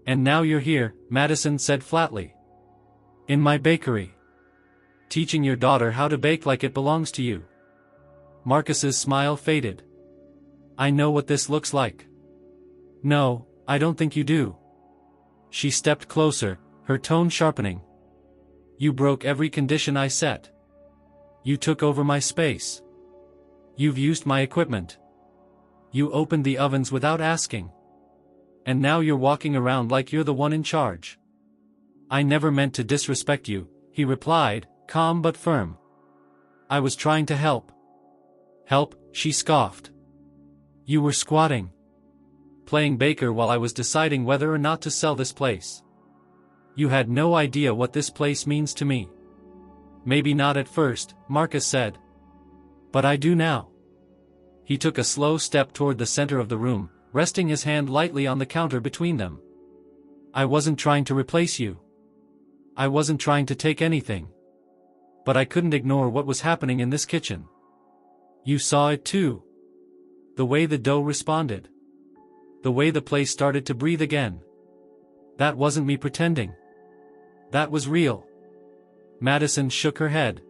And now you're here, Madison said flatly. In my bakery. Teaching your daughter how to bake like it belongs to you. Marcus's smile faded. I know what this looks like. No, I don't think you do. She stepped closer, her tone sharpening. You broke every condition I set. You took over my space. You've used my equipment. You opened the ovens without asking. And now you're walking around like you're the one in charge. I never meant to disrespect you, he replied, calm but firm. I was trying to help. Help, she scoffed. You were squatting. Playing baker while I was deciding whether or not to sell this place. You had no idea what this place means to me. Maybe not at first, Marcus said. But I do now. He took a slow step toward the center of the room, resting his hand lightly on the counter between them. I wasn't trying to replace you. I wasn't trying to take anything. But I couldn't ignore what was happening in this kitchen. You saw it too. The way the dough responded. The way the place started to breathe again. That wasn't me pretending. That was real. Madison shook her head.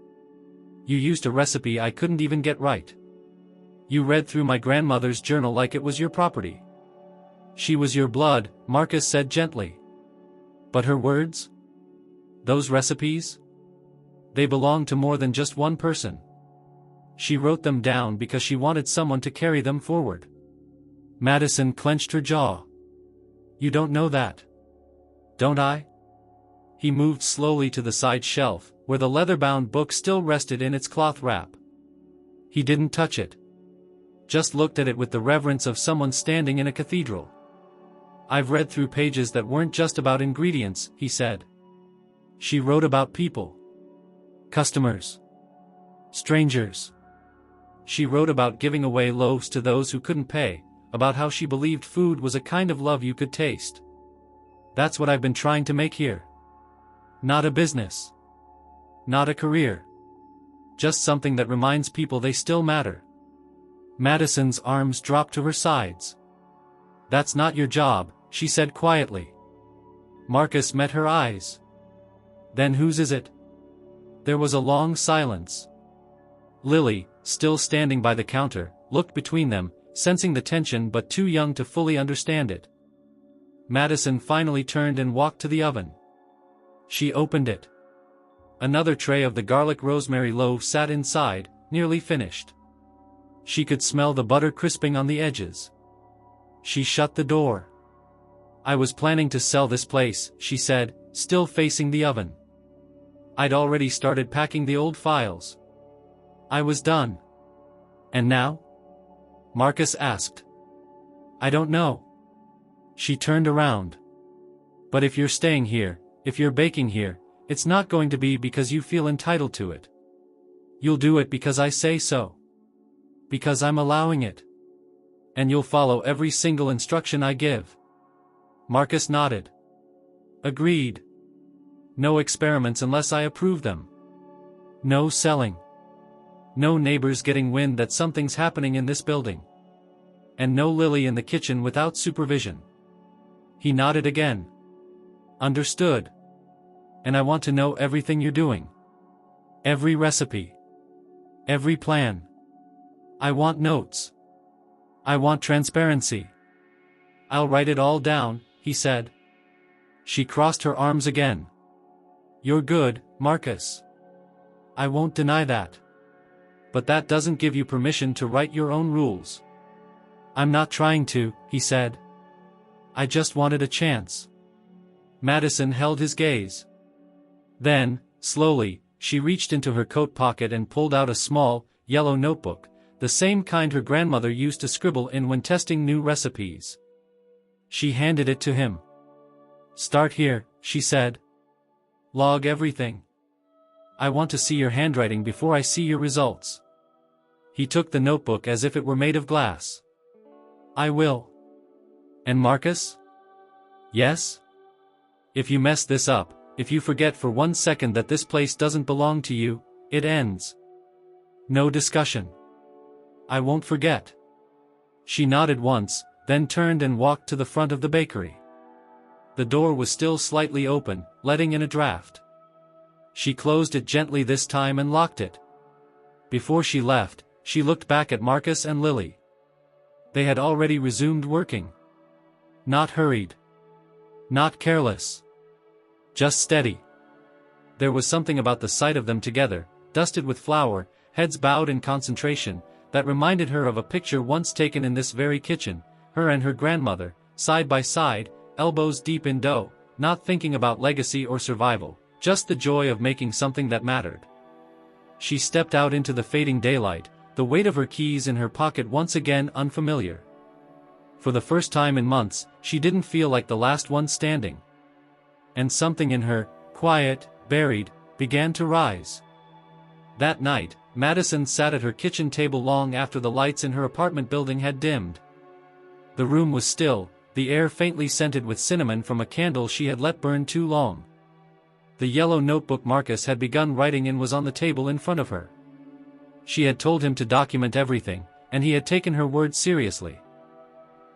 You used a recipe I couldn't even get right. You read through my grandmother's journal like it was your property. She was your blood, Marcus said gently. But her words? Those recipes? They belonged to more than just one person. She wrote them down because she wanted someone to carry them forward. Madison clenched her jaw. You don't know that. Don't I? He moved slowly to the side shelf, where the leather-bound book still rested in its cloth wrap. He didn't touch it. Just looked at it with the reverence of someone standing in a cathedral. I've read through pages that weren't just about ingredients, he said. She wrote about people. Customers. Strangers. She wrote about giving away loaves to those who couldn't pay, about how she believed food was a kind of love you could taste. That's what I've been trying to make here. Not a business. Not a career. Just something that reminds people they still matter. Madison's arms dropped to her sides. That's not your job, she said quietly. Marcus met her eyes. Then whose is it? There was a long silence. Lily, still standing by the counter, looked between them, sensing the tension but too young to fully understand it. Madison finally turned and walked to the oven. She opened it. Another tray of the garlic rosemary loaf sat inside, nearly finished. She could smell the butter crisping on the edges. She shut the door. I was planning to sell this place, she said, still facing the oven. I'd already started packing the old files. I was done. And now? Marcus asked. I don't know. She turned around. But if you're staying here, if you're baking here, it's not going to be because you feel entitled to it. You'll do it because I say so. Because I'm allowing it. And you'll follow every single instruction I give. Marcus nodded. Agreed. No experiments unless I approve them. No selling. No neighbors getting wind that something's happening in this building. And no Lily in the kitchen without supervision. He nodded again. Understood. And I want to know everything you're doing. Every recipe. Every plan. I want notes. I want transparency. I'll write it all down, he said. She crossed her arms again. You're good, Marcus. I won't deny that. But that doesn't give you permission to write your own rules. I'm not trying to, he said. I just wanted a chance. Madison held his gaze. Then, slowly, she reached into her coat pocket and pulled out a small, yellow notebook, the same kind her grandmother used to scribble in when testing new recipes. She handed it to him. Start here, she said. Log everything. I want to see your handwriting before I see your results. He took the notebook as if it were made of glass. I will. And Marcus? Yes? If you mess this up, if you forget for 1 second that this place doesn't belong to you, it ends. No discussion. I won't forget. She nodded once, then turned and walked to the front of the bakery. The door was still slightly open, letting in a draft. She closed it gently this time and locked it. Before she left, she looked back at Marcus and Lily. They had already resumed working. Not hurried. Not careless. Just steady. There was something about the sight of them together, dusted with flour, heads bowed in concentration, that reminded her of a picture once taken in this very kitchen, her and her grandmother, side by side, elbows deep in dough, not thinking about legacy or survival, just the joy of making something that mattered. She stepped out into the fading daylight, the weight of her keys in her pocket once again unfamiliar. For the first time in months, she didn't feel like the last one standing. And something in her, quiet, buried, began to rise. That night, Madison sat at her kitchen table long after the lights in her apartment building had dimmed. The room was still, the air faintly scented with cinnamon from a candle she had let burn too long. The yellow notebook Marcus had begun writing in was on the table in front of her. She had told him to document everything, and he had taken her word seriously.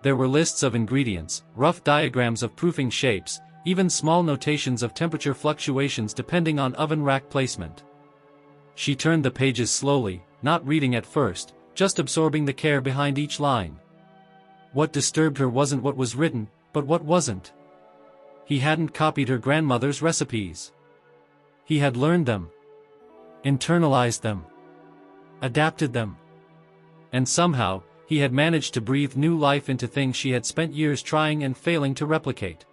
There were lists of ingredients, rough diagrams of proofing shapes, even small notations of temperature fluctuations depending on oven rack placement. She turned the pages slowly, not reading at first, just absorbing the care behind each line. What disturbed her wasn't what was written, but what wasn't. He hadn't copied her grandmother's recipes. He had learned them, internalized them, adapted them. And somehow, he had managed to breathe new life into things she had spent years trying and failing to replicate.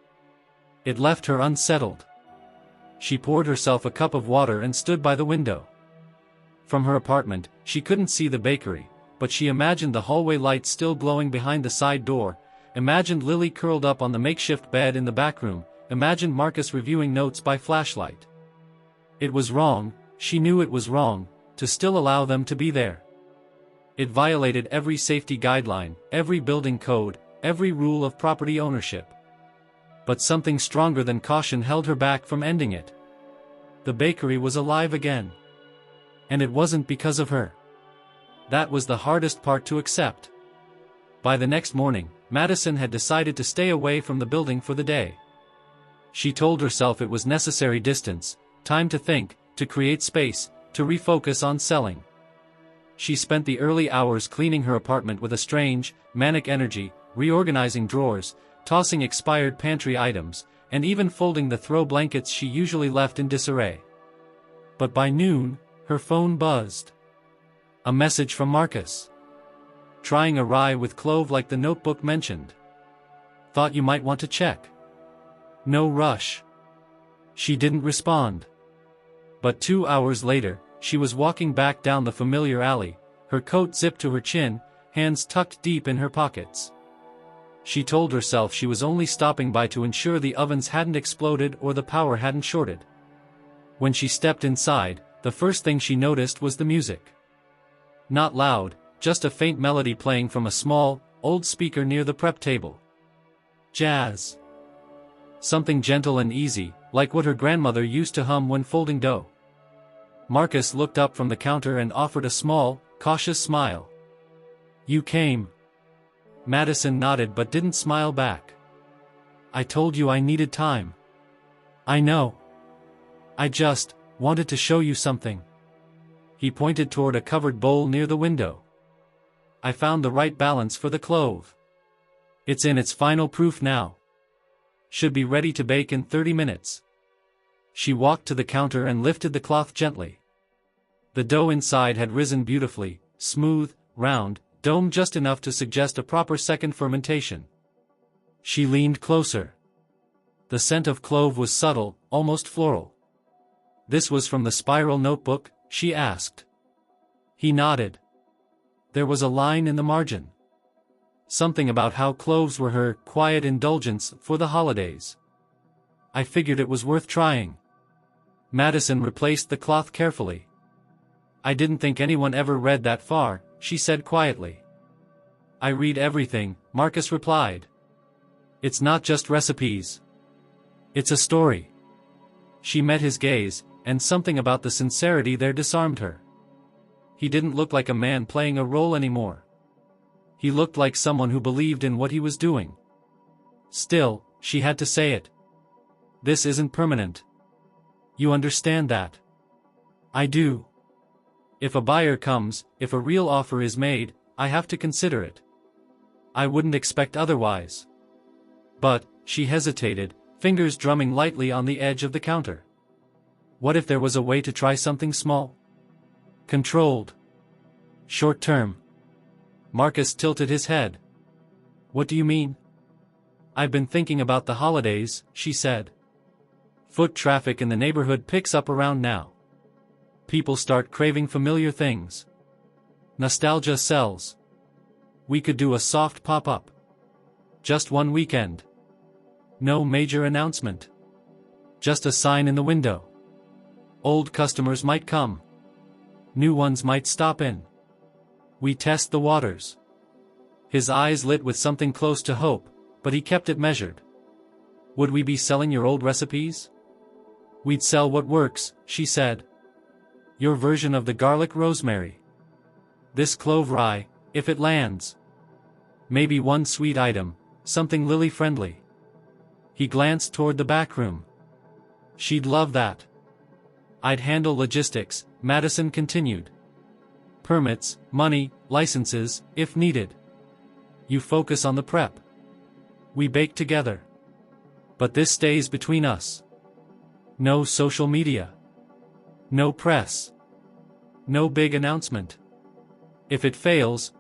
It left her unsettled. She poured herself a cup of water and stood by the window. From her apartment, she couldn't see the bakery, but she imagined the hallway light still glowing behind the side door, imagined Lily curled up on the makeshift bed in the back room, imagined Marcus reviewing notes by flashlight. It was wrong, she knew it was wrong, to still allow them to be there. It violated every safety guideline, every building code, every rule of property ownership. But something stronger than caution held her back from ending it. The bakery was alive again. And it wasn't because of her. That was the hardest part to accept. By the next morning, Madison had decided to stay away from the building for the day. She told herself it was necessary distance, time to think, to create space, to refocus on selling. She spent the early hours cleaning her apartment with a strange, manic energy, reorganizing drawers, tossing expired pantry items, and even folding the throw blankets she usually left in disarray. But by noon, her phone buzzed. A message from Marcus. Trying a rye with clove like the notebook mentioned. Thought you might want to check. No rush. She didn't respond. But 2 hours later, she was walking back down the familiar alley, her coat zipped to her chin, hands tucked deep in her pockets. She told herself she was only stopping by to ensure the ovens hadn't exploded or the power hadn't shorted. When she stepped inside, the first thing she noticed was the music. Not loud, just a faint melody playing from a small, old speaker near the prep table. Jazz. Something gentle and easy, like what her grandmother used to hum when folding dough. Marcus looked up from the counter and offered a small, cautious smile. You came. Madison nodded but didn't smile back. I told you I needed time. I know. I just wanted to show you something. He pointed toward a covered bowl near the window. I found the right balance for the clove. It's in its final proof now. Should be ready to bake in 30 minutes. She walked to the counter and lifted the cloth gently. The dough inside had risen beautifully, smooth, round, domed just enough to suggest a proper second fermentation. She leaned closer. The scent of clove was subtle, almost floral. This was from the spiral notebook, she asked. He nodded. There was a line in the margin. Something about how cloves were her quiet indulgence for the holidays. I figured it was worth trying. Madison replaced the cloth carefully. I didn't think anyone ever read that far, she said quietly. I read everything, Marcus replied. It's not just recipes. It's a story. She met his gaze, and something about the sincerity there disarmed her. He didn't look like a man playing a role anymore. He looked like someone who believed in what he was doing. Still, she had to say it. This isn't permanent. You understand that? I do. If a buyer comes, if a real offer is made, I have to consider it. I wouldn't expect otherwise. But, she hesitated, fingers drumming lightly on the edge of the counter. What if there was a way to try something small? Controlled. Short-term. Marcus tilted his head. What do you mean? I've been thinking about the holidays, she said. Foot traffic in the neighborhood picks up around now. People start craving familiar things. Nostalgia sells. We could do a soft pop-up. Just one weekend. No major announcement. Just a sign in the window. Old customers might come. New ones might stop in. We test the waters. His eyes lit with something close to hope, but he kept it measured. Would we be selling your old recipes? We'd sell what works, she said. Your version of the garlic rosemary. This clove rye, if it lands. Maybe one sweet item, something Lily-friendly. He glanced toward the back room. She'd love that. I'd handle logistics, Madison continued. Permits, money, licenses, if needed. You focus on the prep. We bake together. But this stays between us. No social media. No press. No big announcement. If it fails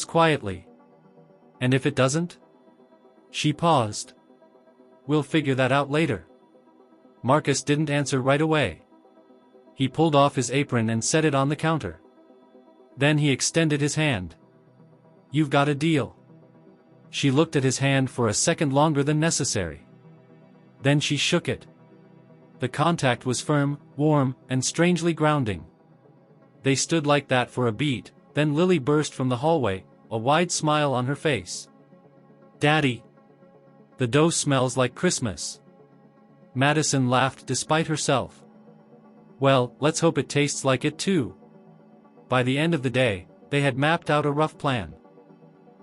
quietly. And if it doesn't? She paused. We'll figure that out later. Marcus didn't answer right away. He pulled off his apron and set it on the counter. Then he extended his hand. You've got a deal. She looked at his hand for a second longer than necessary. Then she shook it. The contact was firm, warm, and strangely grounding. They stood like that for a beat, then Lily burst from the hallway, a wide smile on her face. Daddy! The dough smells like Christmas. Madison laughed despite herself. Well, let's hope it tastes like it too. By the end of the day, they had mapped out a rough plan.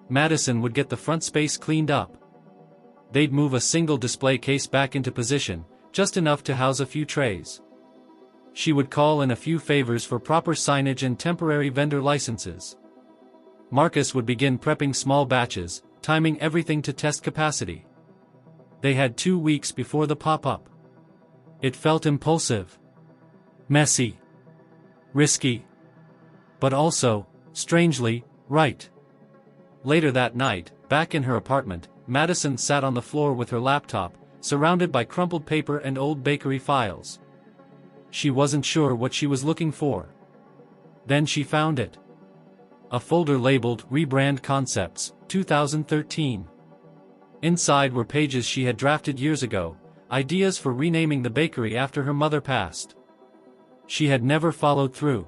Madison would get the front space cleaned up. They'd move a single display case back into position, just enough to house a few trays. She would call in a few favors for proper signage and temporary vendor licenses. Marcus would begin prepping small batches, timing everything to test capacity. They had 2 weeks before the pop-up. It felt impulsive. Messy. Risky. But also, strangely, right. Later that night, back in her apartment, Madison sat on the floor with her laptop, surrounded by crumpled paper and old bakery files. She wasn't sure what she was looking for. Then she found it. A folder labeled Rebrand Concepts, 2013. Inside were pages she had drafted years ago, ideas for renaming the bakery after her mother passed. She had never followed through.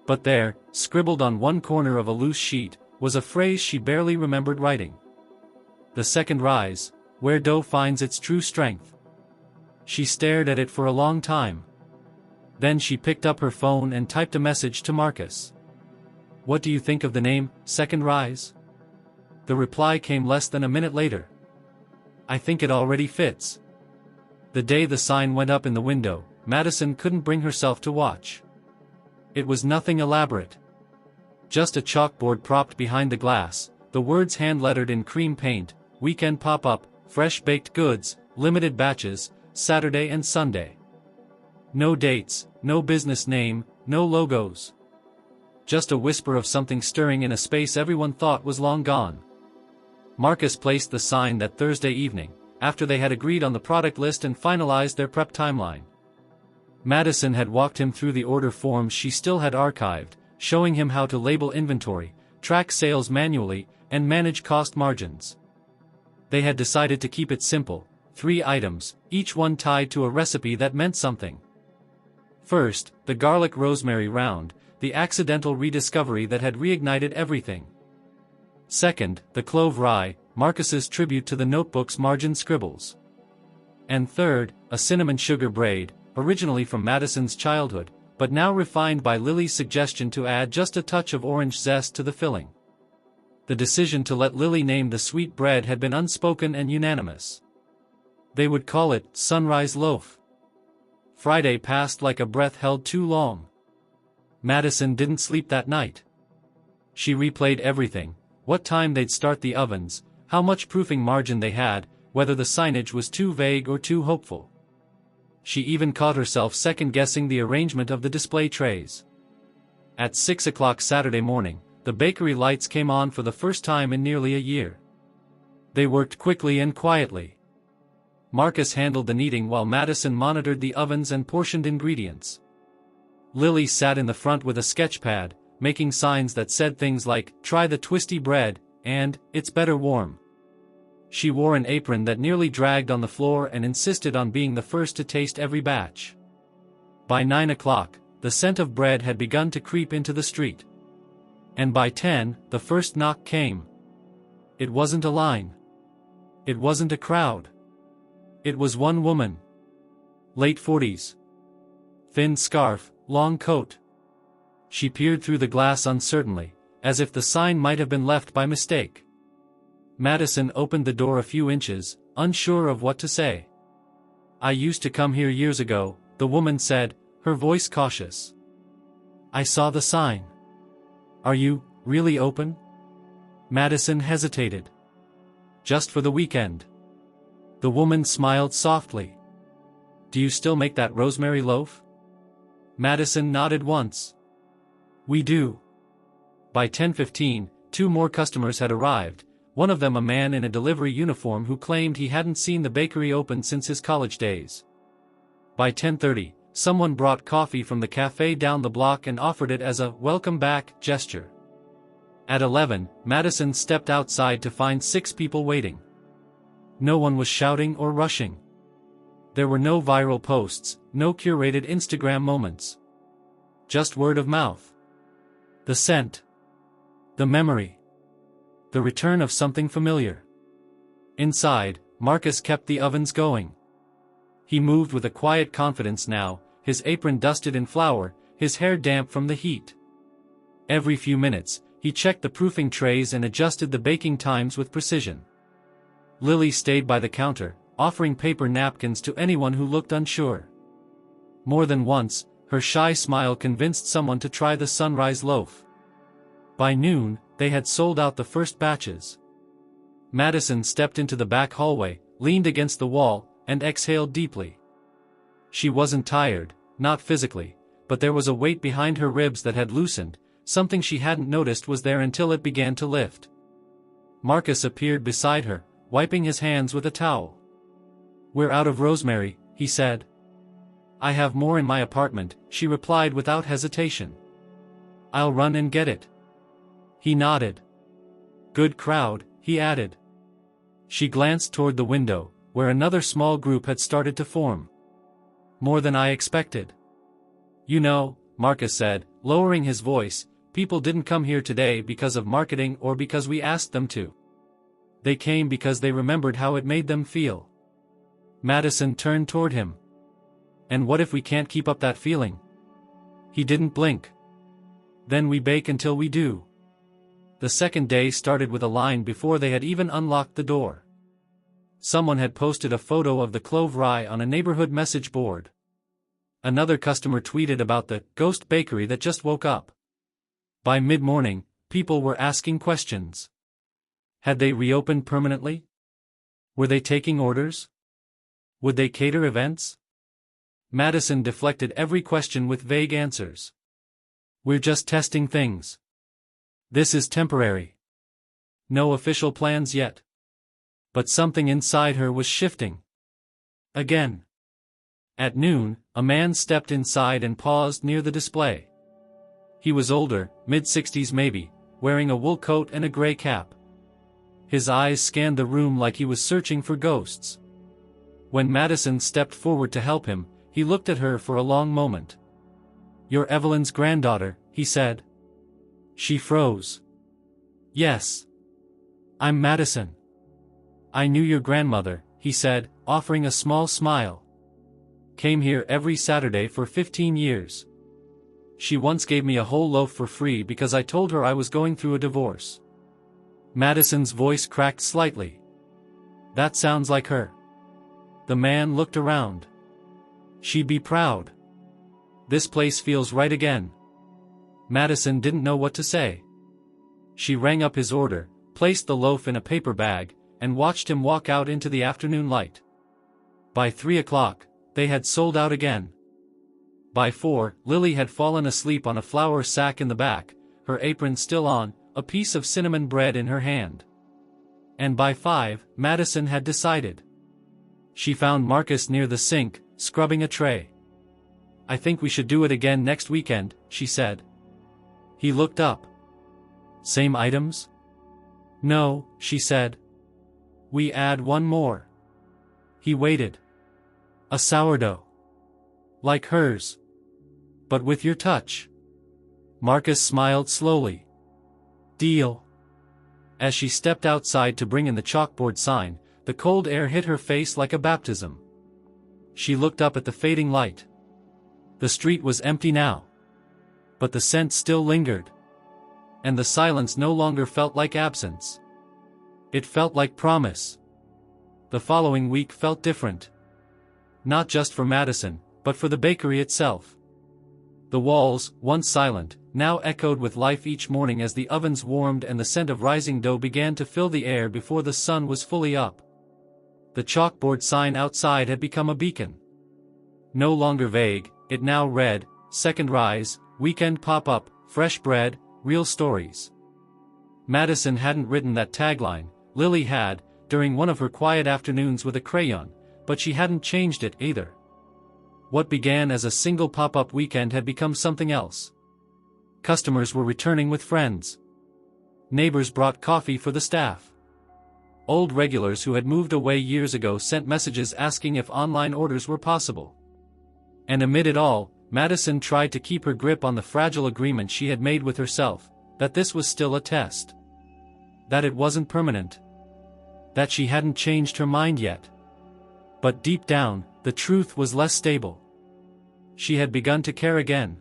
But there, scribbled on one corner of a loose sheet, was a phrase she barely remembered writing. The second rise, where dough finds its true strength. She stared at it for a long time. Then she picked up her phone and typed a message to Marcus. What do you think of the name, Second Rise? The reply came less than a minute later. I think it already fits. The day the sign went up in the window, Madison couldn't bring herself to watch. It was nothing elaborate. Just a chalkboard propped behind the glass, the words hand-lettered in cream paint, Weekend Pop-Up, Fresh Baked Goods, Limited Batches, Saturday and Sunday. No dates, no business name, no logos. Just a whisper of something stirring in a space everyone thought was long gone. Marcus placed the sign that Thursday evening, after they had agreed on the product list and finalized their prep timeline. Madison had walked him through the order forms she still had archived, showing him how to label inventory, track sales manually, and manage cost margins. They had decided to keep it simple, 3 items, each one tied to a recipe that meant something. First, the garlic rosemary round, the accidental rediscovery that had reignited everything. Second, the clove rye, Marcus's tribute to the notebook's margin scribbles. And third, a cinnamon sugar braid, originally from Madison's childhood, but now refined by Lily's suggestion to add just a touch of orange zest to the filling. The decision to let Lily name the sweet bread had been unspoken and unanimous. They would call it Sunrise Loaf. Friday passed like a breath held too long. Madison didn't sleep that night. She replayed everything, what time they'd start the ovens, how much proofing margin they had, whether the signage was too vague or too hopeful. She even caught herself second-guessing the arrangement of the display trays. At 6 o'clock Saturday morning, the bakery lights came on for the first time in nearly a year. They worked quickly and quietly. Marcus handled the kneading while Madison monitored the ovens and portioned ingredients. Lily sat in the front with a sketch pad, making signs that said things like, "Try the twisty bread," and, "It's better warm." She wore an apron that nearly dragged on the floor and insisted on being the first to taste every batch. By 9 o'clock, the scent of bread had begun to creep into the street. And by 10, the first knock came. It wasn't a line. It wasn't a crowd. It was one woman. Late 40s. Thin scarf, long coat. She peered through the glass uncertainly, as if the sign might have been left by mistake. Madison opened the door a few inches, unsure of what to say. "I used to come here years ago," the woman said, her voice cautious. "I saw the sign. Are you really open?" Madison hesitated. "Just for the weekend." The woman smiled softly. "Do you still make that rosemary loaf?" Madison nodded once. "We do." By 10:15, 2 more customers had arrived, one of them a man in a delivery uniform who claimed he hadn't seen the bakery open since his college days. By 10:30, someone brought coffee from the cafe down the block and offered it as a "welcome back" gesture. At 11, Madison stepped outside to find 6 people waiting. No one was shouting or rushing. There were no viral posts, no curated Instagram moments. Just word of mouth. The scent. The memory. The return of something familiar. Inside, Marcus kept the ovens going. He moved with a quiet confidence now, his apron dusted in flour, his hair damp from the heat. Every few minutes, he checked the proofing trays and adjusted the baking times with precision. Lily stayed by the counter, offering paper napkins to anyone who looked unsure. More than once, her shy smile convinced someone to try the sunrise loaf. By noon, they had sold out the first batches. Madison stepped into the back hallway, leaned against the wall, and exhaled deeply. She wasn't tired, not physically, but there was a weight behind her ribs that had loosened, something she hadn't noticed was there until it began to lift. Marcus appeared beside her, wiping his hands with a towel. "We're out of rosemary," he said. "I have more in my apartment," she replied without hesitation. "I'll run and get it." He nodded. "Good crowd," he added. She glanced toward the window, where another small group had started to form. "More than I expected." "You know," Marcus said, lowering his voice, "people didn't come here today because of marketing or because we asked them to. They came because they remembered how it made them feel." Madison turned toward him. "And what if we can't keep up that feeling?" He didn't blink. "Then we bake until we do." The second day started with a line before they had even unlocked the door. Someone had posted a photo of the clove rye on a neighborhood message board. Another customer tweeted about the ghost bakery that just woke up. By mid-morning, people were asking questions. Had they reopened permanently? Were they taking orders? Would they cater events? Madison deflected every question with vague answers. "We're just testing things. This is temporary. No official plans yet." But something inside her was shifting. Again. At noon, a man stepped inside and paused near the display. He was older, mid-60s maybe, wearing a wool coat and a gray cap. His eyes scanned the room like he was searching for ghosts. When Madison stepped forward to help him, he looked at her for a long moment. "You're Evelyn's granddaughter," he said. She froze. "Yes. I'm Madison." "I knew your grandmother," he said, offering a small smile. "Came here every Saturday for 15 years. She once gave me a whole loaf for free because I told her I was going through a divorce." Madison's voice cracked slightly. "That sounds like her." The man looked around. "She'd be proud. This place feels right again." Madison didn't know what to say. She rang up his order, placed the loaf in a paper bag, and watched him walk out into the afternoon light. By 3 o'clock, they had sold out again. By 4, Lily had fallen asleep on a flour sack in the back, her apron still on, a piece of cinnamon bread in her hand. And by 5, Madison had decided. She found Marcus near the sink, scrubbing a tray. "I think we should do it again next weekend," she said. He looked up. "Same items?" "No," she said. "We add one more." He waited. "A sourdough. Like hers. But with your touch." Marcus smiled slowly. "Deal." As she stepped outside to bring in the chalkboard sign, the cold air hit her face like a baptism. She looked up at the fading light. The street was empty now. But the scent still lingered. And the silence no longer felt like absence. It felt like promise. The following week felt different. Not just for Madison, but for the bakery itself. The walls, once silent, now echoed with life each morning as the ovens warmed and the scent of rising dough began to fill the air before the sun was fully up. The chalkboard sign outside had become a beacon. No longer vague, it now read, "Second Rise, Weekend Pop-Up, Fresh Bread, Real Stories." Madison hadn't written that tagline, Lily had, during one of her quiet afternoons with a crayon, but she hadn't changed it either. What began as a single pop-up weekend had become something else. Customers were returning with friends. Neighbors brought coffee for the staff. Old regulars who had moved away years ago sent messages asking if online orders were possible. And amid it all, Madison tried to keep her grip on the fragile agreement she had made with herself, that this was still a test. That it wasn't permanent. That she hadn't changed her mind yet. But deep down, the truth was less stable. She had begun to care again.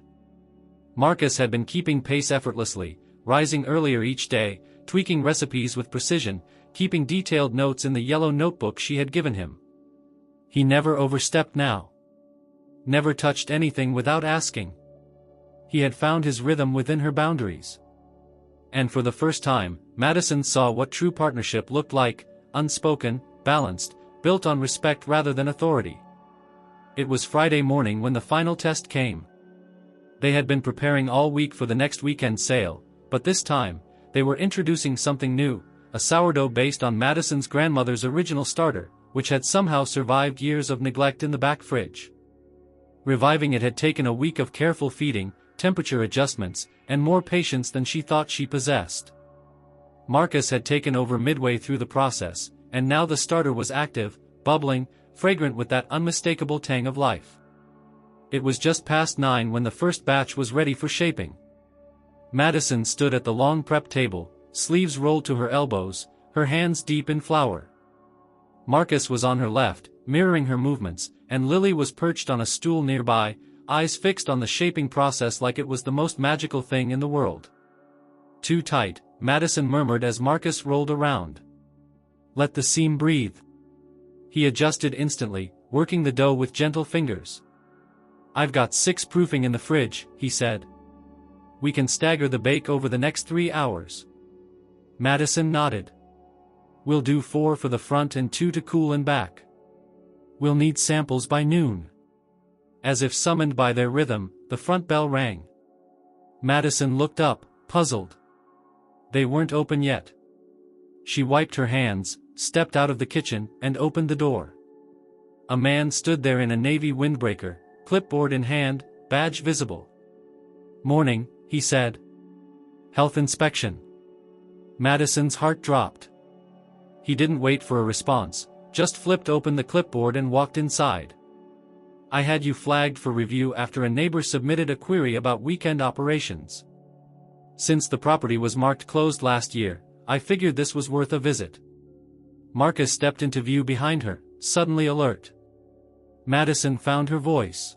Marcus had been keeping pace effortlessly, rising earlier each day, tweaking recipes with precision, keeping detailed notes in the yellow notebook she had given him. He never overstepped now. Never touched anything without asking. He had found his rhythm within her boundaries. And for the first time, Madison saw what true partnership looked like, unspoken, balanced, built on respect rather than authority. It was Friday morning when the final test came. They had been preparing all week for the next weekend sale, but this time, they were introducing something new, a sourdough based on Madison's grandmother's original starter, which had somehow survived years of neglect in the back fridge. Reviving it had taken a week of careful feeding, temperature adjustments, and more patience than she thought she possessed. Marcus had taken over midway through the process, and now the starter was active, bubbling, fragrant with that unmistakable tang of life. It was just past 9 when the first batch was ready for shaping. Madison stood at the long prep table, sleeves rolled to her elbows, her hands deep in flour. Marcus was on her left, mirroring her movements, and Lily was perched on a stool nearby, eyes fixed on the shaping process like it was the most magical thing in the world. "Too tight," Madison murmured as Marcus rolled around. "Let the seam breathe." He adjusted instantly, working the dough with gentle fingers. "I've got 6 proofing in the fridge," he said. "We can stagger the bake over the next 3 hours." Madison nodded. "We'll do 4 for the front and 2 to cool and back. We'll need samples by noon." As if summoned by their rhythm, the front bell rang. Madison looked up, puzzled. They weren't open yet. She wiped her hands, stepped out of the kitchen, and opened the door. A man stood there in a navy windbreaker, clipboard in hand, badge visible. "Morning," he said. "Health inspection." Madison's heart dropped. He didn't wait for a response, just flipped open the clipboard and walked inside. "I had you flagged for review after a neighbor submitted a query about weekend operations. Since the property was marked closed last year, I figured this was worth a visit." Marcus stepped into view behind her, suddenly alert. Madison found her voice.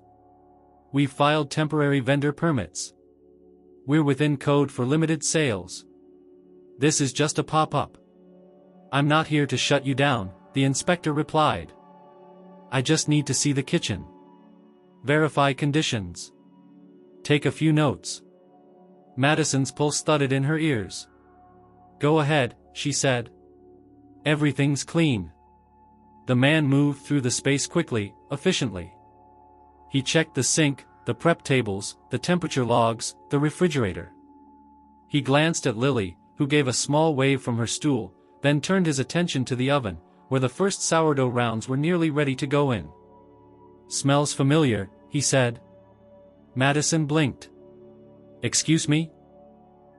"We've filed temporary vendor permits. We're within code for limited sales. This is just a pop-up." "I'm not here to shut you down," the inspector replied. "I just need to see the kitchen. Verify conditions. Take a few notes." Madison's pulse thudded in her ears. "Go ahead," she said. Everything's clean. The man moved through the space quickly, efficiently. He checked the sink, the prep tables, the temperature logs, the refrigerator. He glanced at Lily, who gave a small wave from her stool, then turned his attention to the oven, where the first sourdough rounds were nearly ready to go in. "Smells familiar," he said. Madison blinked. "Excuse me?"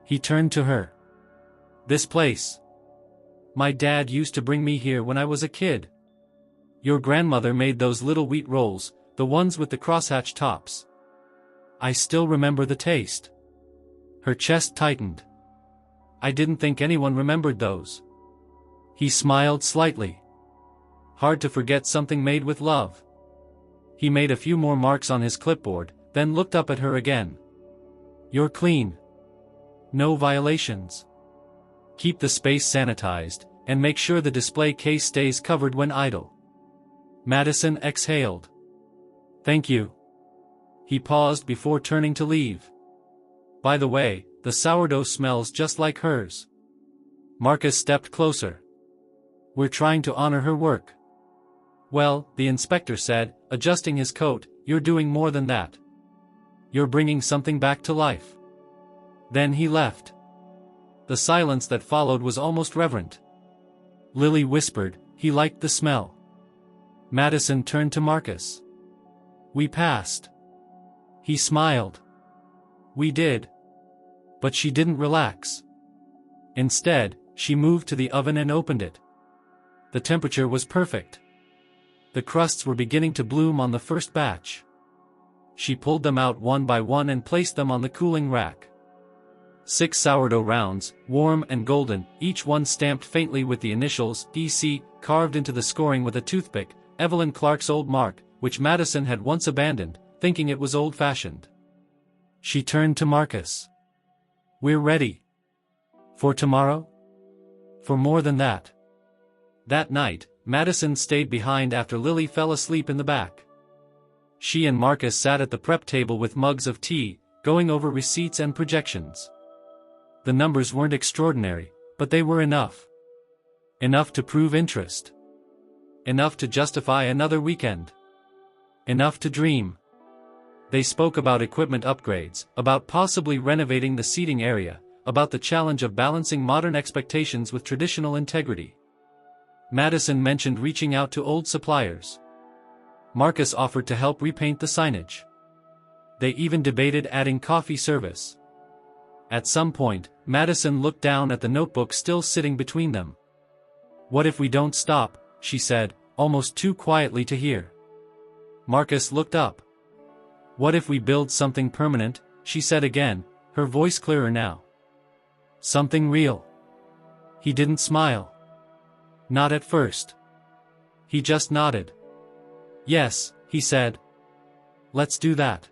He turned to her. "This place. My dad used to bring me here when I was a kid. Your grandmother made those little wheat rolls, the ones with the crosshatch tops. I still remember the taste." Her chest tightened. "I didn't think anyone remembered those." He smiled slightly. "Hard to forget something made with love." He made a few more marks on his clipboard, then looked up at her again. "You're clean. No violations. Keep the space sanitized, and make sure the display case stays covered when idle." Madison exhaled. "Thank you." He paused before turning to leave. "By the way, the sourdough smells just like hers." Marcus stepped closer. "We're trying to honor her work." "Well," the inspector said, adjusting his coat, "you're doing more than that. You're bringing something back to life." Then he left. The silence that followed was almost reverent. Lily whispered, "He liked the smell." Madison turned to Marcus. "We passed." He smiled. "We did." But she didn't relax. Instead, she moved to the oven and opened it. The temperature was perfect. The crusts were beginning to bloom on the first batch. She pulled them out one by one and placed them on the cooling rack. 6 sourdough rounds, warm and golden, each one stamped faintly with the initials, DC, carved into the scoring with a toothpick, Evelyn Clark's old mark, which Madison had once abandoned, thinking it was old-fashioned. She turned to Marcus. "We're ready. For tomorrow? For more than that." That night, Madison stayed behind after Lily fell asleep in the back. She and Marcus sat at the prep table with mugs of tea, going over receipts and projections. The numbers weren't extraordinary, but they were enough. Enough to prove interest. Enough to justify another weekend. Enough to dream. They spoke about equipment upgrades, about possibly renovating the seating area, about the challenge of balancing modern expectations with traditional integrity. Madison mentioned reaching out to old suppliers. Marcus offered to help repaint the signage. They even debated adding coffee service. At some point, Madison looked down at the notebook still sitting between them. "What if we don't stop?" she said, almost too quietly to hear. Marcus looked up. "What if we build something permanent?" she said again, her voice clearer now. "Something real." He didn't smile. Not at first. He just nodded. "Yes," he said. "Let's do that."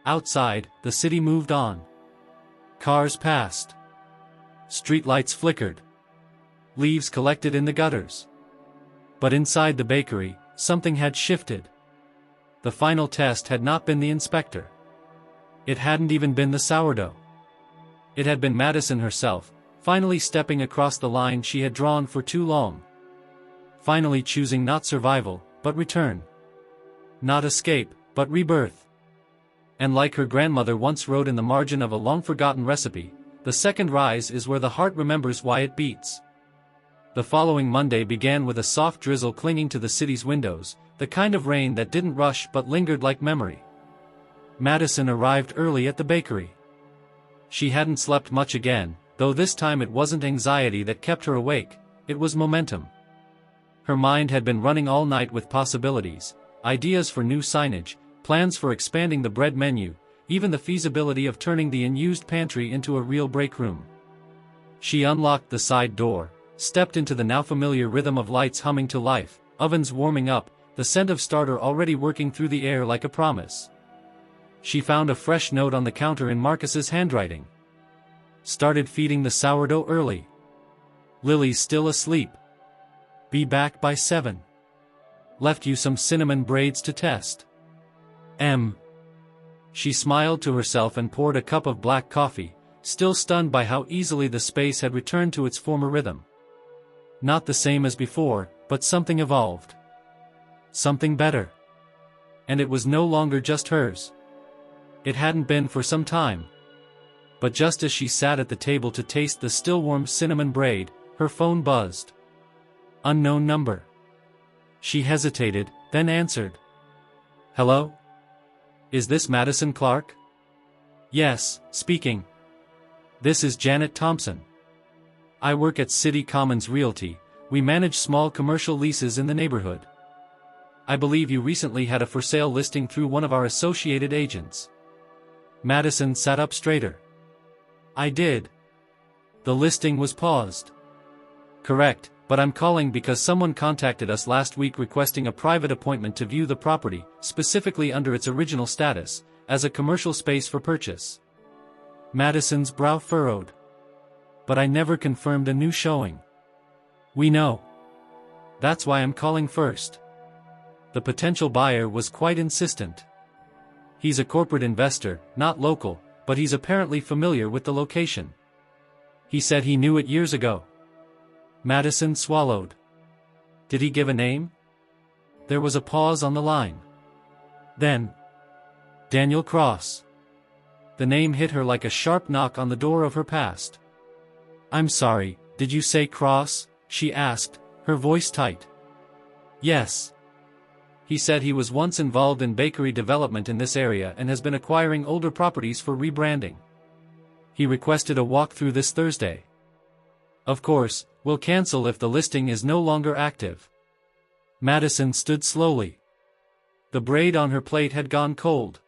Outside, the city moved on. Cars passed. Streetlights flickered. Leaves collected in the gutters. But inside the bakery, something had shifted. The final test had not been the inspector. It hadn't even been the sourdough. It had been Madison herself, finally stepping across the line she had drawn for too long. Finally choosing not survival, but return. Not escape, but rebirth. And like her grandmother once wrote in the margin of a long-forgotten recipe, the second rise is where the heart remembers why it beats. The following Monday began with a soft drizzle clinging to the city's windows, the kind of rain that didn't rush but lingered like memory. Madison arrived early at the bakery. She hadn't slept much again, though this time it wasn't anxiety that kept her awake, it was momentum. Her mind had been running all night with possibilities, ideas for new signage, plans for expanding the bread menu, even the feasibility of turning the unused pantry into a real break room. She unlocked the side door, stepped into the now familiar rhythm of lights humming to life, ovens warming up, the scent of starter already working through the air like a promise. She found a fresh note on the counter in Marcus's handwriting. Started feeding the sourdough early. Lily's still asleep. Be back by 7. Left you some cinnamon braids to test. She smiled to herself and poured a cup of black coffee, still stunned by how easily the space had returned to its former rhythm. Not the same as before, but something evolved. Something better. And it was no longer just hers. It hadn't been for some time. But just as she sat at the table to taste the still-warm cinnamon braid, her phone buzzed. Unknown number. She hesitated, then answered. Hello? Is this Madison Clark? Yes, speaking. This is Janet Thompson. I work at City Commons Realty. We manage small commercial leases in the neighborhood. I believe you recently had a for sale listing through one of our associated agents. Madison sat up straighter. I did. The listing was paused. Correct, but I'm calling because someone contacted us last week requesting a private appointment to view the property, specifically under its original status, as a commercial space for purchase. Madison's brow furrowed. But I never confirmed a new showing. We know. That's why I'm calling first. The potential buyer was quite insistent. He's a corporate investor, not local, but he's apparently familiar with the location. He said he knew it years ago. Madison swallowed. Did he give a name? There was a pause on the line. Then, Daniel Cross. The name hit her like a sharp knock on the door of her past. I'm sorry, did you say Cross? She asked, her voice tight. Yes. He said he was once involved in bakery development in this area and has been acquiring older properties for rebranding. He requested a walkthrough this Thursday. Of course, we'll cancel if the listing is no longer active. Madison stood slowly. The braid on her plate had gone cold.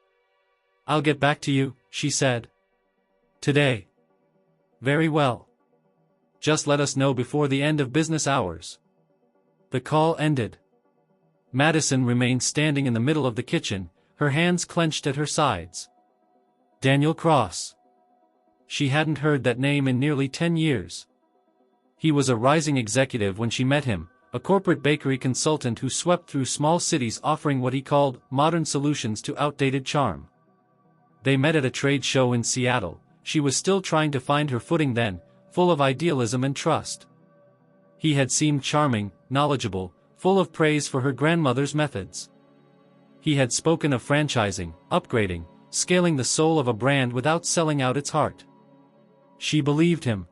I'll get back to you, she said. Today. Very well. Just let us know before the end of business hours. The call ended. Madison remained standing in the middle of the kitchen, her hands clenched at her sides. Daniel Cross. She hadn't heard that name in nearly 10 years. He was a rising executive when she met him, a corporate bakery consultant who swept through small cities offering what he called modern solutions to outdated charm. They met at a trade show in Seattle. She was still trying to find her footing then, full of idealism and trust. He had seemed charming, knowledgeable, full of praise for her grandmother's methods. He had spoken of franchising, upgrading, scaling the soul of a brand without selling out its heart. She believed him.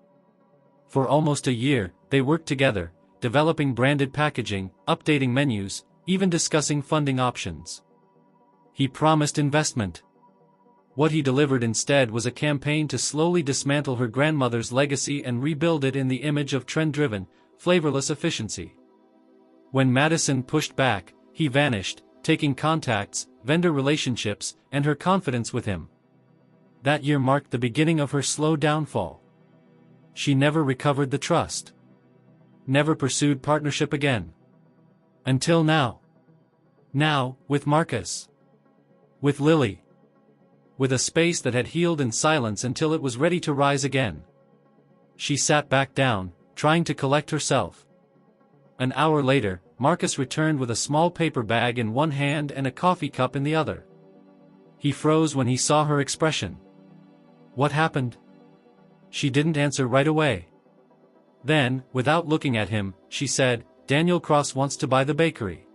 For almost a year, they worked together, developing branded packaging, updating menus, even discussing funding options. He promised investment. What he delivered instead was a campaign to slowly dismantle her grandmother's legacy and rebuild it in the image of trend-driven, flavorless efficiency. When Madison pushed back, he vanished, taking contacts, vendor relationships, and her confidence with him. That year marked the beginning of her slow downfall. She never recovered the trust. Never pursued partnership again. Until now. Now, with Marcus. With Lily. With a space that had healed in silence until it was ready to rise again. She sat back down, trying to collect herself. An hour later, Marcus returned with a small paper bag in one hand and a coffee cup in the other. He froze when he saw her expression. What happened? She didn't answer right away. Then, without looking at him, she said, Daniel Cross wants to buy the bakery.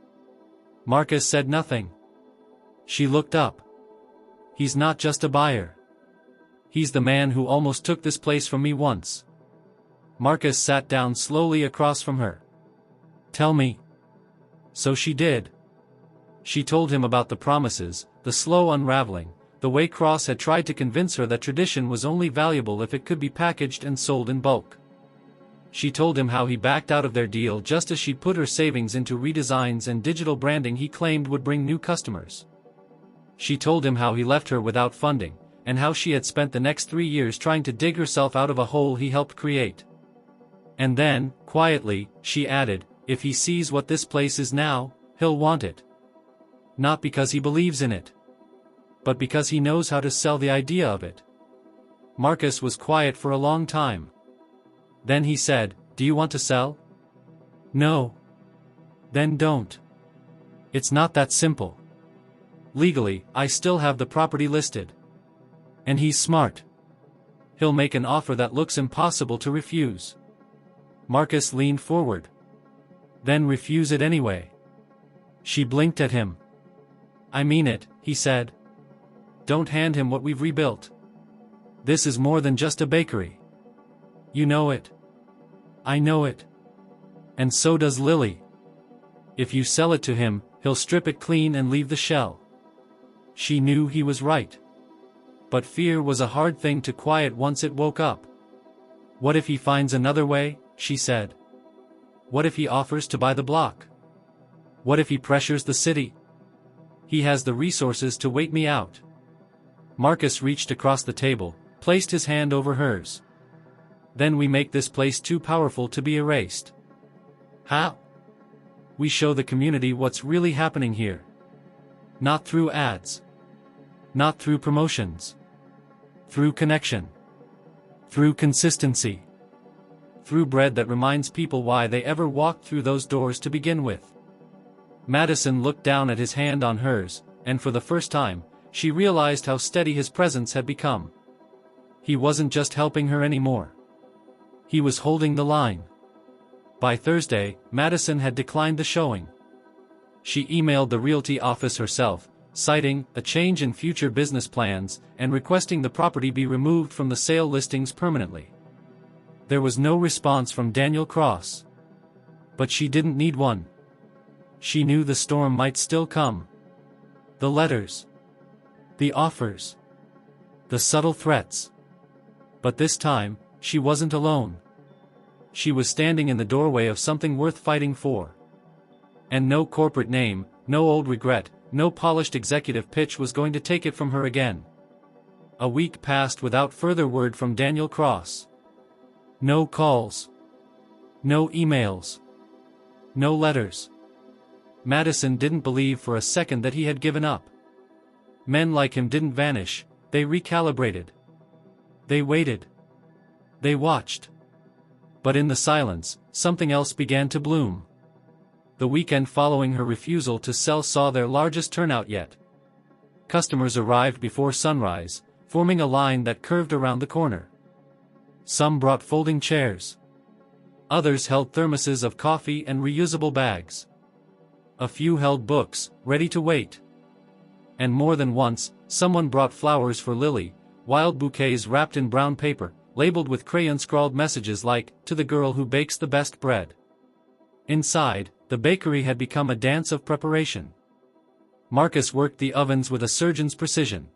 Marcus said nothing. She looked up. He's not just a buyer. He's the man who almost took this place from me once. Marcus sat down slowly across from her. Tell me. So she did. She told him about the promises, the slow unraveling, the way Cross had tried to convince her that tradition was only valuable if it could be packaged and sold in bulk. She told him how he backed out of their deal just as she'd put her savings into redesigns and digital branding he claimed would bring new customers. She told him how he left her without funding, and how she had spent the next 3 years trying to dig herself out of a hole he helped create. And then, quietly, she added, if he sees what this place is now, he'll want it. Not because he believes in it, but because he knows how to sell the idea of it. Marcus was quiet for a long time. Then he said, do you want to sell? No. Then don't. It's not that simple. Legally, I still have the property listed. And he's smart. he'll make an offer that looks impossible to refuse. Marcus leaned forward. Then refuse it anyway. She blinked at him. I mean it, he said. Don't hand him what we've rebuilt. This is more than just a bakery. You know it. I know it. And so does Lily. If you sell it to him, he'll strip it clean and leave the shell. She knew he was right. But fear was a hard thing to quiet once it woke up. What if he finds another way, she said. What if he offers to buy the block? What if he pressures the city? He has the resources to wait me out. Marcus reached across the table, placed his hand over hers. Then we make this place too powerful to be erased. How? We show the community what's really happening here. Not through ads. Not through promotions. Through connection. Through consistency. Through bread that reminds people why they ever walked through those doors to begin with. Madison looked down at his hand on hers, and for the first time, she realized how steady his presence had become. He wasn't just helping her anymore. He was holding the line. By Thursday, Madison had declined the showing. She emailed the realty office herself, citing a change in future business plans and requesting the property be removed from the sale listings permanently. There was no response from Daniel Cross. But she didn't need one. She knew the storm might still come. The letters. The offers. The subtle threats. But this time, she wasn't alone. She was standing in the doorway of something worth fighting for. And no corporate name, no old regret, no polished executive pitch was going to take it from her again. A week passed without further word from Daniel Cross. No calls. No emails. No letters. Madison didn't believe for a second that he had given up. Men like him didn't vanish, they recalibrated. They waited. They watched. But in the silence, something else began to bloom. The weekend following her refusal to sell saw their largest turnout yet. Customers arrived before sunrise, forming a line that curved around the corner. Some brought folding chairs. Others held thermoses of coffee and reusable bags. A few held books, ready to wait. And more than once, someone brought flowers for Lily, wild bouquets wrapped in brown paper, labeled with crayon-scrawled messages like, "To the girl who bakes the best bread." Inside, the bakery had become a dance of preparation. Marcus worked the ovens with a surgeon's precision.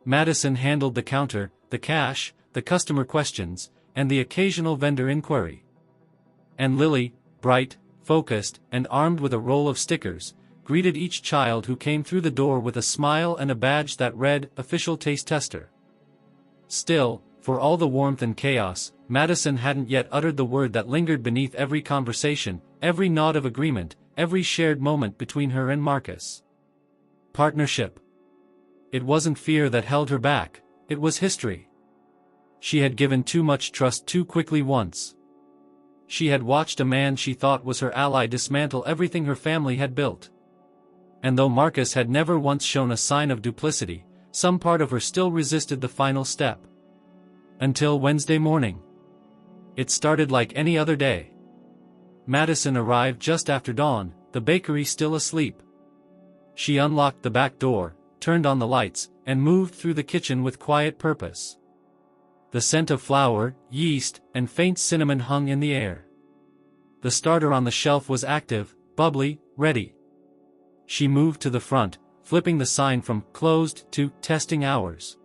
Madison handled the counter, the cash, the customer questions, and the occasional vendor inquiry. And Lily, bright, focused, and armed with a roll of stickers, greeted each child who came through the door with a smile and a badge that read, "Official Taste Tester." Still, for all the warmth and chaos, Madison hadn't yet uttered the word that lingered beneath every conversation, every nod of agreement, every shared moment between her and Marcus. Partnership. It wasn't fear that held her back, it was history. She had given too much trust too quickly once. She had watched a man she thought was her ally dismantle everything her family had built. And though Marcus had never once shown a sign of duplicity, some part of her still resisted the final step. Until Wednesday morning. It started like any other day. Madison arrived just after dawn, the bakery still asleep. She unlocked the back door, turned on the lights, and moved through the kitchen with quiet purpose. The scent of flour, yeast, and faint cinnamon hung in the air. The starter on the shelf was active, bubbly, ready. She moved to the front, flipping the sign from "closed" to "testing hours."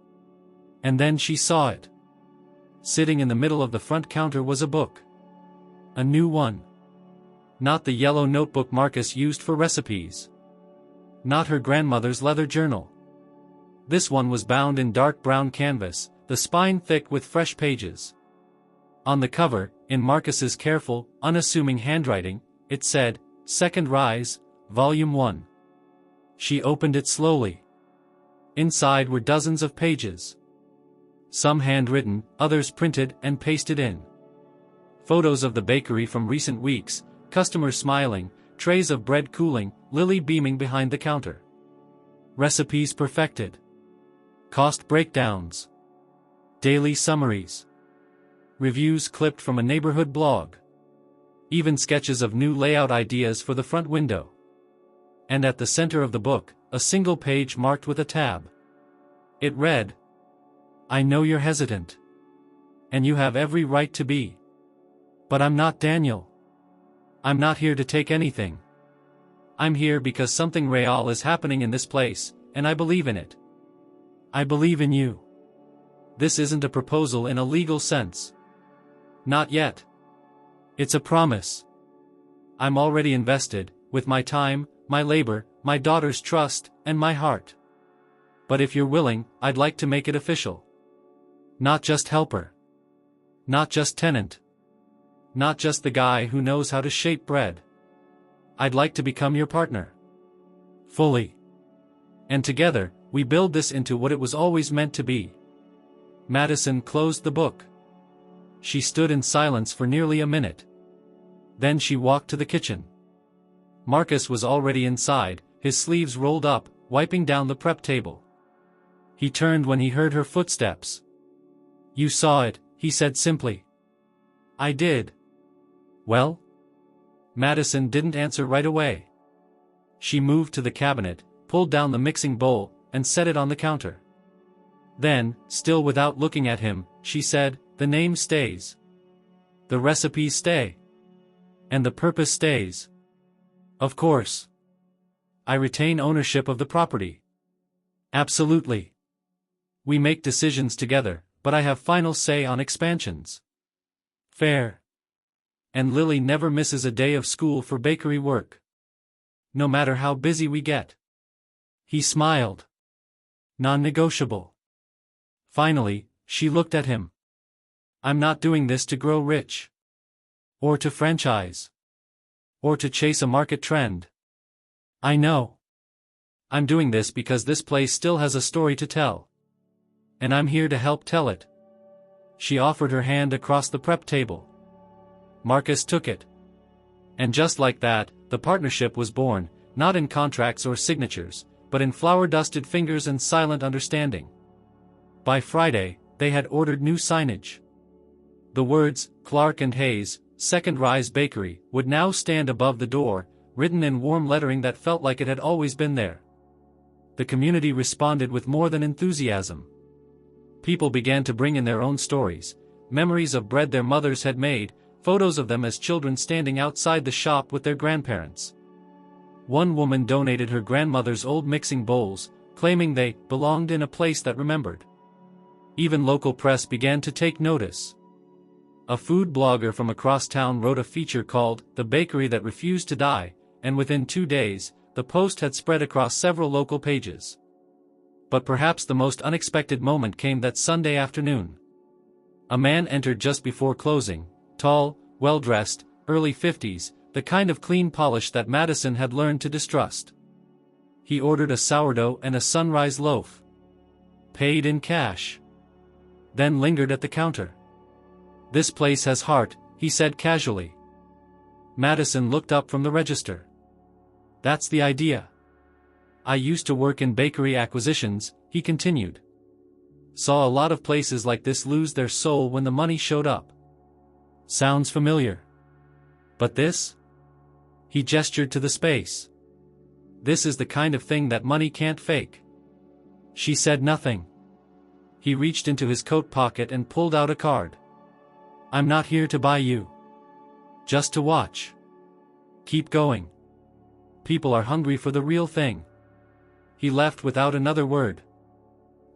And then she saw it. Sitting in the middle of the front counter was a book. A new one. Not the yellow notebook Marcus used for recipes. Not her grandmother's leather journal. This one was bound in dark brown canvas, the spine thick with fresh pages. On the cover, in Marcus's careful, unassuming handwriting, it said, "Second Rise, Volume 1. She opened it slowly. Inside were dozens of pages. Some handwritten, others printed and pasted in. Photos of the bakery from recent weeks, customers smiling, trays of bread cooling, Lily beaming behind the counter. Recipes perfected. Cost breakdowns. Daily summaries. Reviews clipped from a neighborhood blog. Even sketches of new layout ideas for the front window. And at the center of the book, a single page marked with a tab. It read, "I know you're hesitant. And you have every right to be. But I'm not Daniel. I'm not here to take anything. I'm here because something real is happening in this place, and I believe in it. I believe in you. This isn't a proposal in a legal sense. Not yet. It's a promise. I'm already invested, with my time, my labor, my daughter's trust, and my heart. But if you're willing, I'd like to make it official. Not just helper. Not just tenant. Not just the guy who knows how to shape bread. I'd like to become your partner. Fully. And together, we build this into what it was always meant to be." Madison closed the book. She stood in silence for nearly a minute. Then she walked to the kitchen. Marcus was already inside, his sleeves rolled up, wiping down the prep table. He turned when he heard her footsteps. "You saw it," he said simply. "I did." "Well?" Madison didn't answer right away. She moved to the cabinet, pulled down the mixing bowl, and set it on the counter. Then, still without looking at him, she said, "The name stays. The recipes stay. And the purpose stays. Of course. I retain ownership of the property. Absolutely. We make decisions together, but I have final say on expansions. Fair. And Lily never misses a day of school for bakery work. No matter how busy we get." He smiled. Non-negotiable. Finally, she looked at him. "I'm not doing this to grow rich. Or to franchise. Or to chase a market trend. I know. I'm doing this because this place still has a story to tell. And I'm here to help tell it." She offered her hand across the prep table. Marcus took it. And just like that, the partnership was born, not in contracts or signatures, but in flour-dusted fingers and silent understanding. By Friday, they had ordered new signage. The words, "Clark and Hayes, Second Rise Bakery," would now stand above the door, written in warm lettering that felt like it had always been there. The community responded with more than enthusiasm. People began to bring in their own stories, memories of bread their mothers had made, photos of them as children standing outside the shop with their grandparents. One woman donated her grandmother's old mixing bowls, claiming they belonged in a place that remembered. Even local press began to take notice. A food blogger from across town wrote a feature called "The Bakery That Refused to Die," and within 2 days, the post had spread across several local pages. But perhaps the most unexpected moment came that Sunday afternoon. A man entered just before closing, tall, well-dressed, early 50s, the kind of clean polish that Madison had learned to distrust. He ordered a sourdough and a sunrise loaf. Paid in cash. Then lingered at the counter. "This place has heart," he said casually. Madison looked up from the register. "That's the idea. I used to work in bakery acquisitions," he continued. "Saw a lot of places like this lose their soul when the money showed up. Sounds familiar. But this?" He gestured to the space. "This is the kind of thing that money can't fake." She said nothing. He reached into his coat pocket and pulled out a card. "I'm not here to buy you. Just to watch. Keep going. People are hungry for the real thing." He left without another word.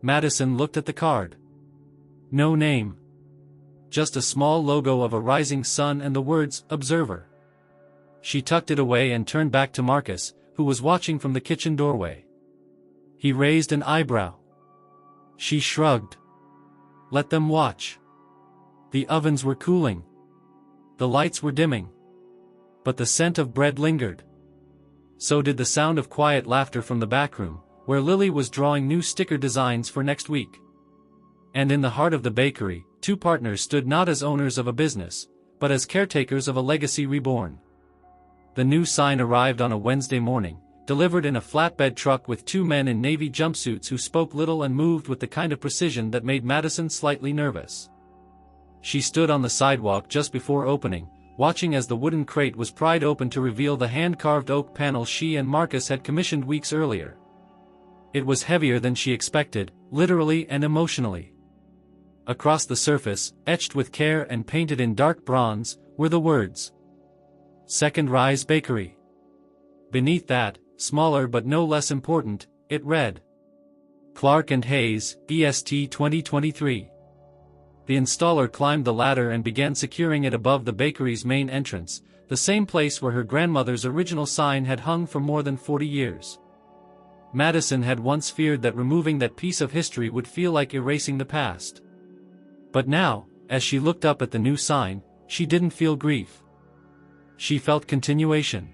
Madison looked at the card. No name. Just a small logo of a rising sun and the words, "Observer." She tucked it away and turned back to Marcus, who was watching from the kitchen doorway. He raised an eyebrow. She shrugged. Let them watch. The ovens were cooling. The lights were dimming. But the scent of bread lingered. So did the sound of quiet laughter from the back room, where Lily was drawing new sticker designs for next week. And in the heart of the bakery, two partners stood not as owners of a business, but as caretakers of a legacy reborn. The new sign arrived on a Wednesday morning, delivered in a flatbed truck with two men in navy jumpsuits who spoke little and moved with the kind of precision that made Madison slightly nervous. She stood on the sidewalk just before opening, watching as the wooden crate was pried open to reveal the hand-carved oak panel she and Marcus had commissioned weeks earlier. It was heavier than she expected, literally and emotionally. Across the surface, etched with care and painted in dark bronze, were the words, "Second Rise Bakery." Beneath that, smaller but no less important, it read, "Clark and Hayes, EST 2023. The installer climbed the ladder and began securing it above the bakery's main entrance, the same place where her grandmother's original sign had hung for more than 40 years. Madison had once feared that removing that piece of history would feel like erasing the past. But now, as she looked up at the new sign, she didn't feel grief. She felt continuation.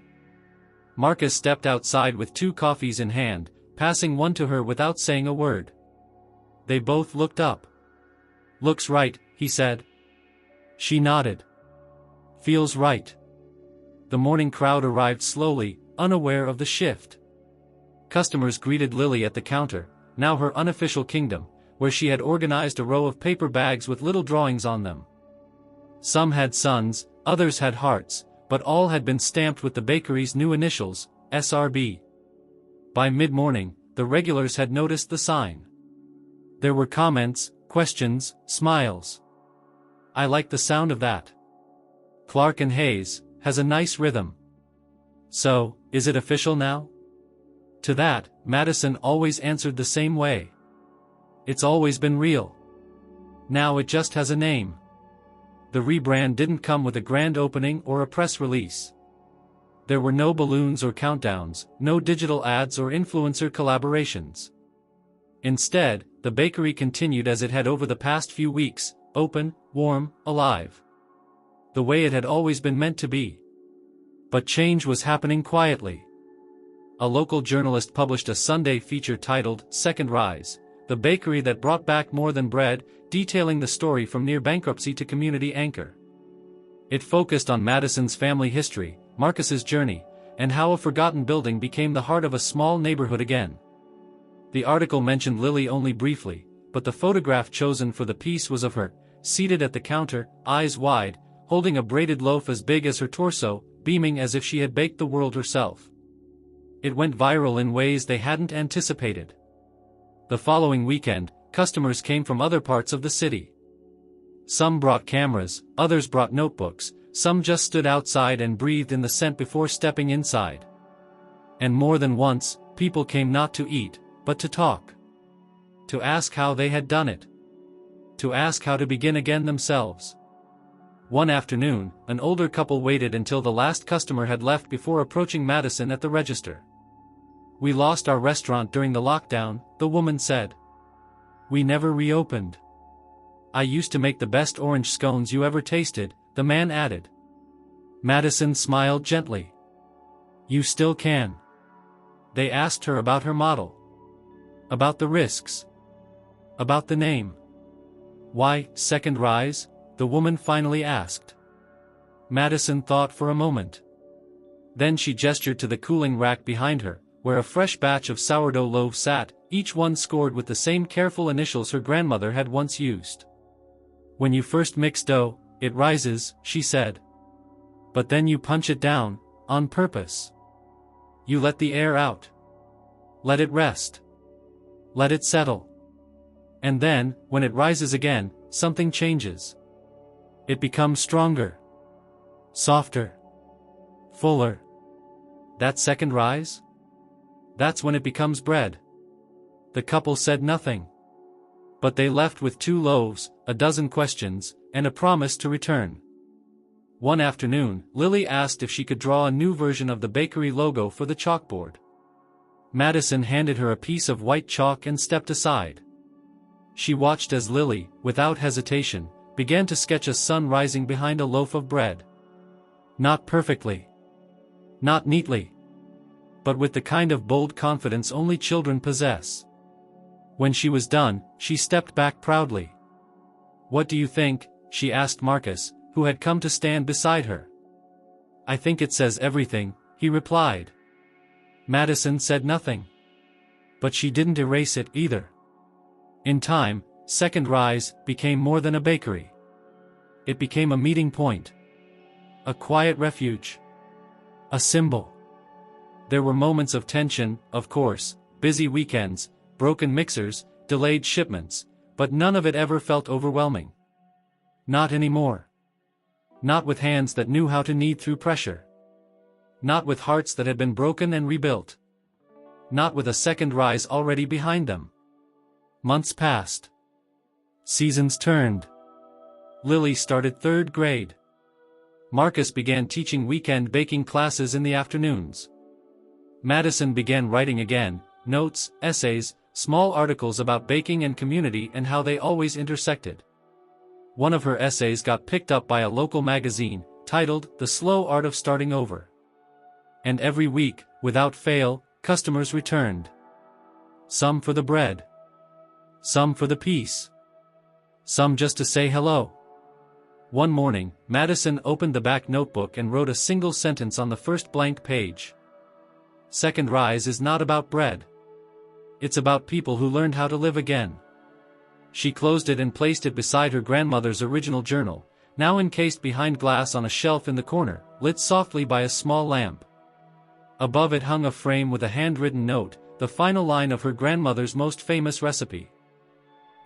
Marcus stepped outside with 2 coffees in hand, passing one to her without saying a word. They both looked up. "Looks right," he said. She nodded. "Feels right." The morning crowd arrived slowly, unaware of the shift. Customers greeted Lily at the counter, now her unofficial kingdom, where she had organized a row of paper bags with little drawings on them. Some had suns, others had hearts, but all had been stamped with the bakery's new initials, SRB. By mid-morning, the regulars had noticed the sign. There were comments, questions, smiles. "I like the sound of that. Clark and Hayes has a nice rhythm. So, is it official now?" To that, Madison always answered the same way. "It's always been real. Now it just has a name." The rebrand didn't come with a grand opening or a press release. There were no balloons or countdowns, no digital ads or influencer collaborations. Instead, the bakery continued as it had over the past few weeks, open, warm, alive. The way it had always been meant to be. But change was happening quietly. A local journalist published a Sunday feature titled, "Second Rise, the bakery that brought back more than bread," detailing the story from near bankruptcy to community anchor. It focused on Madison's family history, Marcus's journey, and how a forgotten building became the heart of a small neighborhood again. The article mentioned Lily only briefly, but the photograph chosen for the piece was of her, seated at the counter, eyes wide, holding a braided loaf as big as her torso, beaming as if she had baked the world herself. It went viral in ways they hadn't anticipated. The following weekend, customers came from other parts of the city. Some brought cameras, others brought notebooks, some just stood outside and breathed in the scent before stepping inside. And more than once, people came not to eat, but to talk. To ask how they had done it. To ask how to begin again themselves. One afternoon, an older couple waited until the last customer had left before approaching Madison at the register. "We lost our restaurant during the lockdown," the woman said. "We never reopened. I used to make the best orange scones you ever tasted," the man added. Madison smiled gently. "You still can." They asked her about her model. About the risks. About the name. "Why, Second Rise?" the woman finally asked. Madison thought for a moment. Then she gestured to the cooling rack behind her, where a fresh batch of sourdough loaves sat, each one scored with the same careful initials her grandmother had once used. "When you first mix dough, it rises," she said. "But then you punch it down, on purpose. You let the air out. Let it rest. Let it settle. And then, when it rises again, something changes. It becomes stronger. Softer. Fuller. That second rise? That's when it becomes bread." The couple said nothing. But they left with 2 loaves, a dozen questions, and a promise to return. One afternoon, Lily asked if she could draw a new version of the bakery logo for the chalkboard. Madison handed her a piece of white chalk and stepped aside. She watched as Lily, without hesitation, began to sketch a sun rising behind a loaf of bread. Not perfectly. Not neatly. But with the kind of bold confidence only children possess. When she was done, she stepped back proudly. "What do you think?" she asked Marcus, who had come to stand beside her. "I think it says everything," he replied. Madison said nothing. But she didn't erase it either. In time, Second Rise became more than a bakery. It became a meeting point. A quiet refuge. A symbol. There were moments of tension, of course, busy weekends, broken mixers, delayed shipments, but none of it ever felt overwhelming. Not anymore. Not with hands that knew how to knead through pressure. Not with hearts that had been broken and rebuilt. Not with a second rise already behind them. Months passed. Seasons turned. Lily started 3rd grade. Marcus began teaching weekend baking classes in the afternoons. Madison began writing again, notes, essays, small articles about baking and community and how they always intersected. One of her essays got picked up by a local magazine, titled The Slow Art of Starting Over. And every week, without fail, customers returned. Some for the bread. Some for the peace. Some just to say hello. One morning, Madison opened the back notebook and wrote a single sentence on the first blank page. Second Rise is not about bread. It's about people who learned how to live again. She closed it and placed it beside her grandmother's original journal, now encased behind glass on a shelf in the corner, lit softly by a small lamp. Above it hung a frame with a handwritten note, the final line of her grandmother's most famous recipe.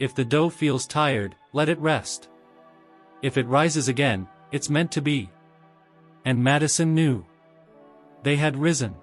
If the dough feels tired, let it rest. If it rises again, it's meant to be. And Madison knew. They had risen.